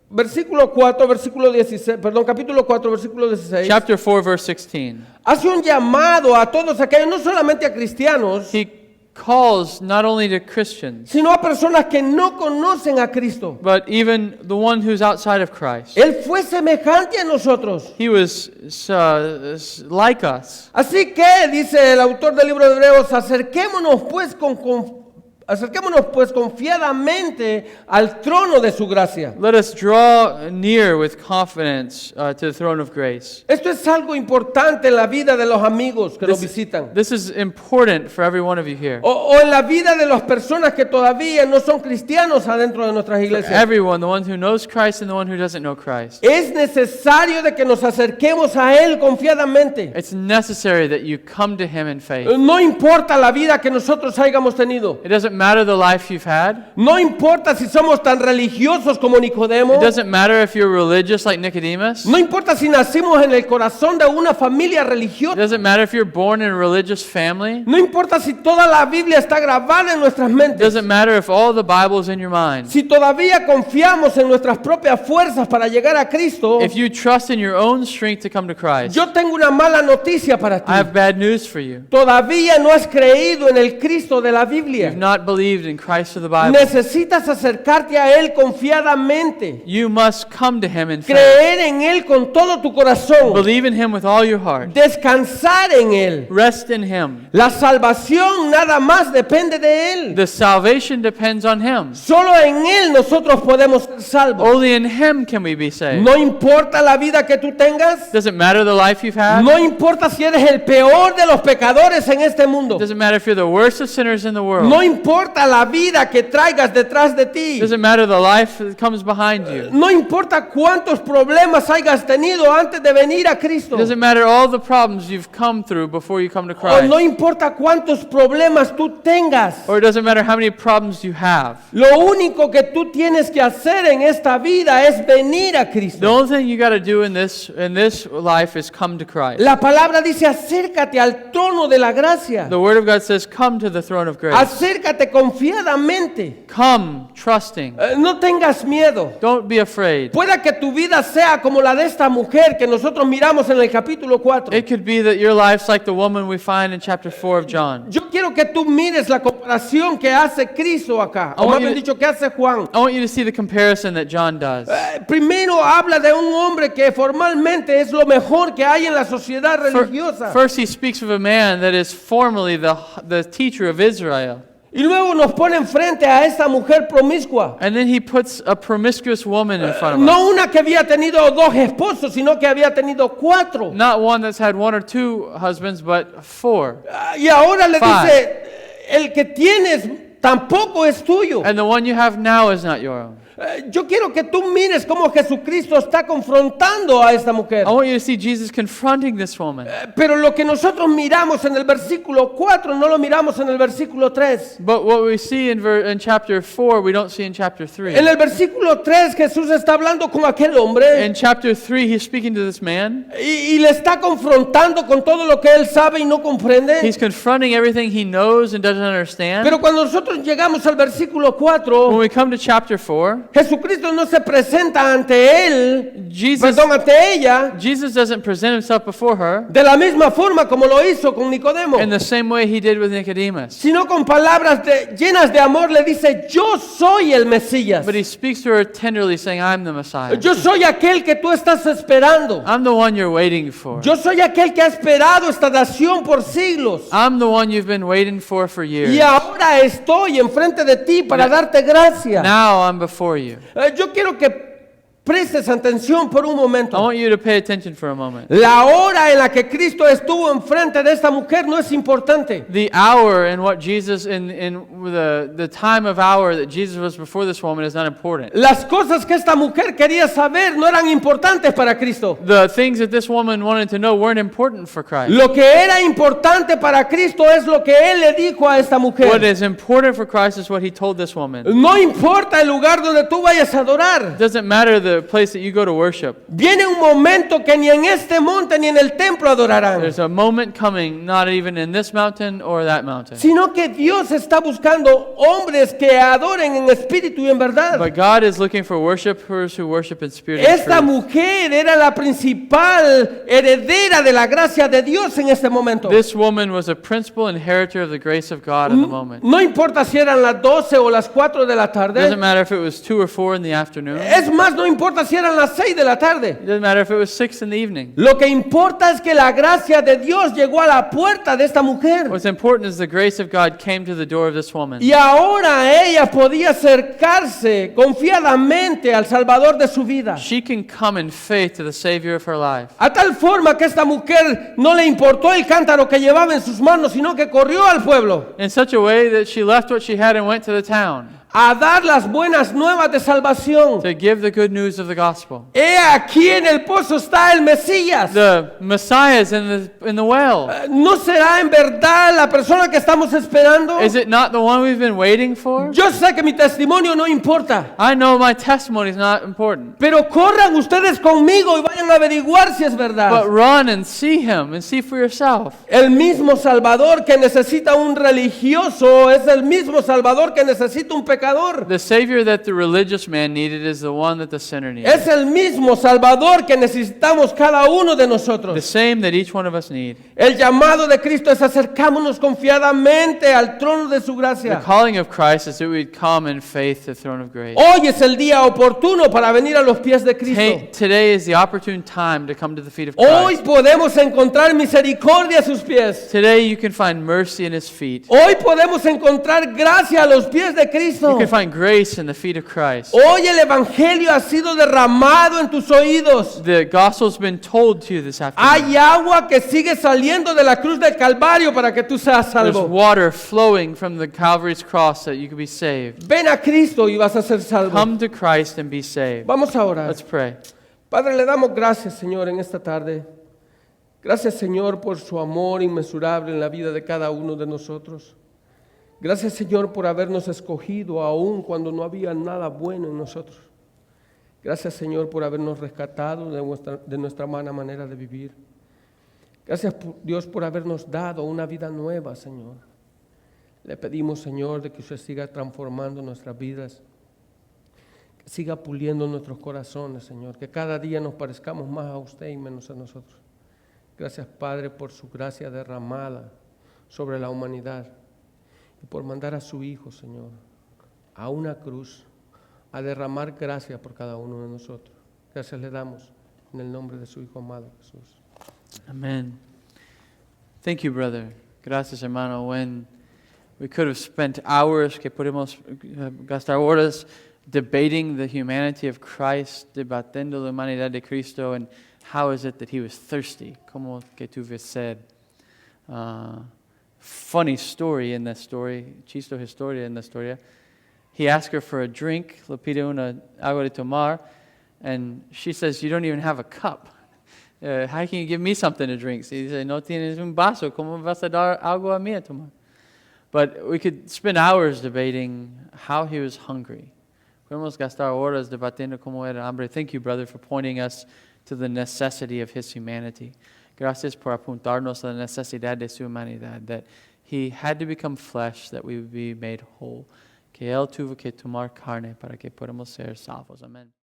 [SPEAKER 1] Versículo 4, versículo 16, perdón, capítulo 4, versículo 16.
[SPEAKER 2] Chapter 4, verse 16.
[SPEAKER 1] Hace un llamado a todos aquellos, no solamente a cristianos,
[SPEAKER 2] He calls not only to Christians,
[SPEAKER 1] sino a personas que no conocen a Cristo.
[SPEAKER 2] but even the one who's outside of Christ.
[SPEAKER 1] Él fue semejante a nosotros.
[SPEAKER 2] He was like us.
[SPEAKER 1] Así que, dice el autor del libro de Hebreos, acerquémonos pues confiadamente al trono de su gracia.
[SPEAKER 2] Let us draw near with confidence to the throne of grace.
[SPEAKER 1] Esto es algo importante en la vida de los amigos que nos visitan.
[SPEAKER 2] This is important for every one of you here.
[SPEAKER 1] O en la vida de las personas que todavía no son cristianos adentro de nuestras iglesias.
[SPEAKER 2] Everyone, the one who knows Christ and the one who doesn't know Christ.
[SPEAKER 1] Es necesario de que nos acerquemos a Él confiadamente.
[SPEAKER 2] It's necessary that you come to Him in faith.
[SPEAKER 1] No importa la vida que nosotros hayamos tenido.
[SPEAKER 2] It doesn't matter the life you've had.
[SPEAKER 1] No importa si somos tan religiosos como Nicodemo.
[SPEAKER 2] It doesn't matter if you're religious like Nicodemus.
[SPEAKER 1] No importa si nacimos en el corazón de una familia
[SPEAKER 2] It
[SPEAKER 1] religiosa.
[SPEAKER 2] doesn't matter if you're born in a religious family.
[SPEAKER 1] No importa si toda la Biblia está grabada en nuestras
[SPEAKER 2] It
[SPEAKER 1] mentes.
[SPEAKER 2] doesn't matter if all the Bible is in your mind.
[SPEAKER 1] Si todavía confiamos en nuestras propias fuerzas para llegar a Cristo,
[SPEAKER 2] If you trust in your own strength to come to Christ,
[SPEAKER 1] yo tengo una mala noticia para ti.
[SPEAKER 2] I have bad news for you.
[SPEAKER 1] Todavía no has creído en el Cristo de la Biblia.
[SPEAKER 2] You've not believed in Christ of the Bible.
[SPEAKER 1] Necesitas acercarte a Él confiadamente.
[SPEAKER 2] You must come to Him in faith.
[SPEAKER 1] Creer en Él con todo tu corazón.
[SPEAKER 2] Believe in Him with all your heart.
[SPEAKER 1] Descansar en Él.
[SPEAKER 2] Rest in Him.
[SPEAKER 1] La salvación nada más depende de Él.
[SPEAKER 2] The salvation depends on Him.
[SPEAKER 1] Solo en Él nosotros podemos ser salvos.
[SPEAKER 2] Only in Him can we be saved.
[SPEAKER 1] No importa la vida que tú tengas.
[SPEAKER 2] Doesn't matter the life you've had.
[SPEAKER 1] No importa si eres el peor de los pecadores en este mundo.
[SPEAKER 2] Doesn't matter if you're the worst of sinners in the world.
[SPEAKER 1] No importa la vida que traigas detrás de ti.
[SPEAKER 2] Doesn't matter the life that comes behind you.
[SPEAKER 1] No importa cuántos problemas hayas tenido antes de venir a Cristo.
[SPEAKER 2] It doesn't matter all the problems you've come through before you come to
[SPEAKER 1] O no
[SPEAKER 2] Christ.
[SPEAKER 1] importa cuántos problemas tú tengas.
[SPEAKER 2] Or it doesn't matter how many problems you have.
[SPEAKER 1] Lo único que tú tienes que hacer en esta vida es venir a
[SPEAKER 2] The
[SPEAKER 1] Cristo.
[SPEAKER 2] only thing you got to do in this life is come to Christ.
[SPEAKER 1] La palabra dice acércate al trono de la gracia.
[SPEAKER 2] The Word of God says, come to the throne of grace.
[SPEAKER 1] Acércate confiadamente.
[SPEAKER 2] Come trusting.
[SPEAKER 1] No tengas miedo.
[SPEAKER 2] Don't be afraid.
[SPEAKER 1] Pueda que tu vida sea como la de esta mujer que nosotros miramos en el capítulo 4.
[SPEAKER 2] It could be that your life's like the woman we find in chapter 4 of John.
[SPEAKER 1] Yo quiero que tú mires la comparación que hace Cristo acá,
[SPEAKER 2] I
[SPEAKER 1] o
[SPEAKER 2] want
[SPEAKER 1] más
[SPEAKER 2] you
[SPEAKER 1] bien
[SPEAKER 2] to-
[SPEAKER 1] dicho que hace Juan.
[SPEAKER 2] I want you to see the comparison that John does.
[SPEAKER 1] Primero habla de un hombre que formalmente es lo mejor que hay en la sociedad religiosa.
[SPEAKER 2] First, he speaks of a man that is formerly the teacher of Israel.
[SPEAKER 1] Y luego nos pone enfrente a esta mujer promiscua.
[SPEAKER 2] And then he puts a promiscuous woman in front of us.
[SPEAKER 1] No una que había tenido 2 esposos, sino que había tenido 4.
[SPEAKER 2] Not one that's had 1 or 2 husbands, but 4.
[SPEAKER 1] Y ahora le
[SPEAKER 2] Five.
[SPEAKER 1] dice, el que tienes tampoco es tuyo.
[SPEAKER 2] And the one you have now is not your own.
[SPEAKER 1] Yo quiero que tú mires cómo Jesucristo está confrontando a esta mujer.
[SPEAKER 2] I want you to see Jesus confronting this woman.
[SPEAKER 1] Pero lo que nosotros miramos en el versículo 4 no lo miramos en el versículo 3.
[SPEAKER 2] But what we see in chapter 4, we don't see in chapter 3.
[SPEAKER 1] En el versículo 3 Jesús está hablando con aquel hombre
[SPEAKER 2] In chapter 3, he's speaking to this man.
[SPEAKER 1] y le está confrontando con todo lo que él sabe y no comprende.
[SPEAKER 2] He's confronting everything he knows and doesn't understand.
[SPEAKER 1] Pero cuando nosotros llegamos al versículo 4,
[SPEAKER 2] When we come to chapter 4,
[SPEAKER 1] Jesucristo no se presenta ante él, ante ella,
[SPEAKER 2] Jesus doesn't present himself before her
[SPEAKER 1] de la misma forma como lo hizo con Nicodemo,
[SPEAKER 2] in the same way he did with Nicodemus.
[SPEAKER 1] sino con palabras llenas de amor le dice, yo soy el Mesías.
[SPEAKER 2] But he speaks to her tenderly, saying, I'm the Messiah.
[SPEAKER 1] Yo soy aquel que tú estás esperando.
[SPEAKER 2] I'm the one you're waiting for.
[SPEAKER 1] Yo soy aquel que ha esperado esta nación por siglos.
[SPEAKER 2] I'm the one you've been waiting for years.
[SPEAKER 1] Y ahora estoy enfrente de ti para darte gracia.
[SPEAKER 2] Now I'm before you.
[SPEAKER 1] Yo quiero que prestes atención por un
[SPEAKER 2] I
[SPEAKER 1] momento.
[SPEAKER 2] want you to pay attention for a moment.
[SPEAKER 1] La hora en la que Cristo estuvo enfrente de esta mujer no es importante.
[SPEAKER 2] The hour and what Jesus, in the time of hour that Jesus was before this woman is not important.
[SPEAKER 1] Las cosas que esta mujer quería saber no eran importantes para Cristo.
[SPEAKER 2] The things that this woman wanted to know weren't important for Christ.
[SPEAKER 1] Lo que era importante para Cristo es lo que Él le dijo a esta
[SPEAKER 2] What
[SPEAKER 1] mujer.
[SPEAKER 2] is important for Christ is what he told this woman.
[SPEAKER 1] No importa el lugar donde tú vayas a adorar.
[SPEAKER 2] It doesn't matter the place that you go to worship.
[SPEAKER 1] Viene un momento que ni en este monte ni en el templo adorarán,
[SPEAKER 2] There's a moment coming, not even in this mountain or that mountain.
[SPEAKER 1] sino que Dios está buscando hombres que adoren en espíritu y en verdad.
[SPEAKER 2] But God is looking for worshipers who worship in spirit and
[SPEAKER 1] Esta
[SPEAKER 2] truth.
[SPEAKER 1] mujer era la principal heredera de la gracia de Dios en este momento.
[SPEAKER 2] This woman was a principal inheritor of the grace of God in the moment.
[SPEAKER 1] No importa si eran las 12 o las 4 de la
[SPEAKER 2] It doesn't
[SPEAKER 1] tarde.
[SPEAKER 2] matter if it was 2 or 4 in the afternoon.
[SPEAKER 1] Es más, no importa si eran las 6 de la tarde.
[SPEAKER 2] It doesn't matter if it was 6 in the evening.
[SPEAKER 1] Lo que importa es que la gracia de Dios llegó a la puerta de esta mujer.
[SPEAKER 2] What's important is the grace of God came to the door of this woman.
[SPEAKER 1] Y ahora ella podía acercarse confiadamente al Salvador de su vida.
[SPEAKER 2] She can come in faith to the Savior of her life.
[SPEAKER 1] A tal forma que esta mujer no le importó el cántaro que llevaba en sus manos, sino que corrió al pueblo
[SPEAKER 2] In such a way that she left what she had and went to the town
[SPEAKER 1] a dar las buenas nuevas de salvación.
[SPEAKER 2] to give the good news of the gospel.
[SPEAKER 1] He aquí en el pozo está el Mesías.
[SPEAKER 2] The Messiah is in the well.
[SPEAKER 1] ¿No será en verdad la persona que estamos esperando?
[SPEAKER 2] Is it not the one we've been waiting for?
[SPEAKER 1] Yo sé que mi testimonio no importa,
[SPEAKER 2] I know my testimony is not important.
[SPEAKER 1] pero corran ustedes conmigo y vayan a averiguar si es
[SPEAKER 2] But
[SPEAKER 1] verdad.
[SPEAKER 2] run and see him and see for yourself.
[SPEAKER 1] El mismo Salvador que necesita un religioso es el mismo Salvador que necesita un pecador.
[SPEAKER 2] The Savior that the religious man needed is the one that the sinner needed.
[SPEAKER 1] Es el mismo Salvador que necesitamos cada uno de
[SPEAKER 2] The
[SPEAKER 1] nosotros.
[SPEAKER 2] same that each one of us need.
[SPEAKER 1] El llamado de Cristo es acercámonos confiadamente al trono de su
[SPEAKER 2] The
[SPEAKER 1] gracia.
[SPEAKER 2] calling of Christ is that we'd come in faith to the throne of grace.
[SPEAKER 1] Hoy es el día oportuno para venir a los pies de Cristo.
[SPEAKER 2] Today is the opportune time to come to the feet of
[SPEAKER 1] Hoy
[SPEAKER 2] Christ.
[SPEAKER 1] podemos encontrar misericordia a sus pies.
[SPEAKER 2] Today you can find mercy in his feet.
[SPEAKER 1] Hoy podemos encontrar gracia a los pies de
[SPEAKER 2] You
[SPEAKER 1] Cristo.
[SPEAKER 2] can find grace in the feet of Christ.
[SPEAKER 1] Hoy el Evangelio ha sido derramado en tus oídos.
[SPEAKER 2] The gospel's been told to you this afternoon.
[SPEAKER 1] Hay agua que sigue saliendo de la cruz del Calvario para que tú seas
[SPEAKER 2] There's
[SPEAKER 1] salvo.
[SPEAKER 2] water flowing from the Calvary's cross that you can be saved.
[SPEAKER 1] Ven a Cristo y vas a ser salvo.
[SPEAKER 2] Come to Christ and be saved.
[SPEAKER 1] Vamos a orar.
[SPEAKER 2] Let's pray.
[SPEAKER 1] Padre, le damos gracias, Señor, en esta tarde. Gracias, Señor, por su amor inmesurable en la vida de cada uno de nosotros. Gracias, Señor, por habernos escogido aún cuando no había nada bueno en nosotros. Gracias, Señor, por habernos rescatado de nuestra mala manera de vivir. Gracias, Dios, por habernos dado una vida nueva, Señor. Le pedimos, Señor, de que usted siga transformando nuestras vidas, que siga puliendo nuestros corazones, Señor, que cada día nos parezcamos más a usted y menos a nosotros. Gracias, Padre, por su gracia derramada sobre la humanidad y por mandar a su Hijo, Señor, a una cruz, a derramar gracia por cada uno de nosotros. Gracias le damos en el nombre de su Hijo amado Jesús.
[SPEAKER 2] Amen. Thank you, brother. Gracias, hermano. When we could have spent hours, que podemos gastar horas debating the humanity of Christ, debatiendo la humanidad de Cristo, and how is it that he was thirsty? Como que tuve sed. Funny story in that story, chisto historia en la historia. he asked her for a drink, le pide agua de tomar, and she says, you don't even have a cup. How can you give me something to drink? So he said, no tienes un vaso, ¿cómo vas a dar agua a mí a tomar? But we could spend hours debating how he was hungry. Podemos gastar horas debatiendo cómo era hambre. Thank you, brother, for pointing us to the necessity of his humanity. Gracias por apuntarnos a la necesidad de su humanidad, that he had to become flesh, that we would be made whole. Que él tuvo que tomar carne para que podamos ser salvos. Amén.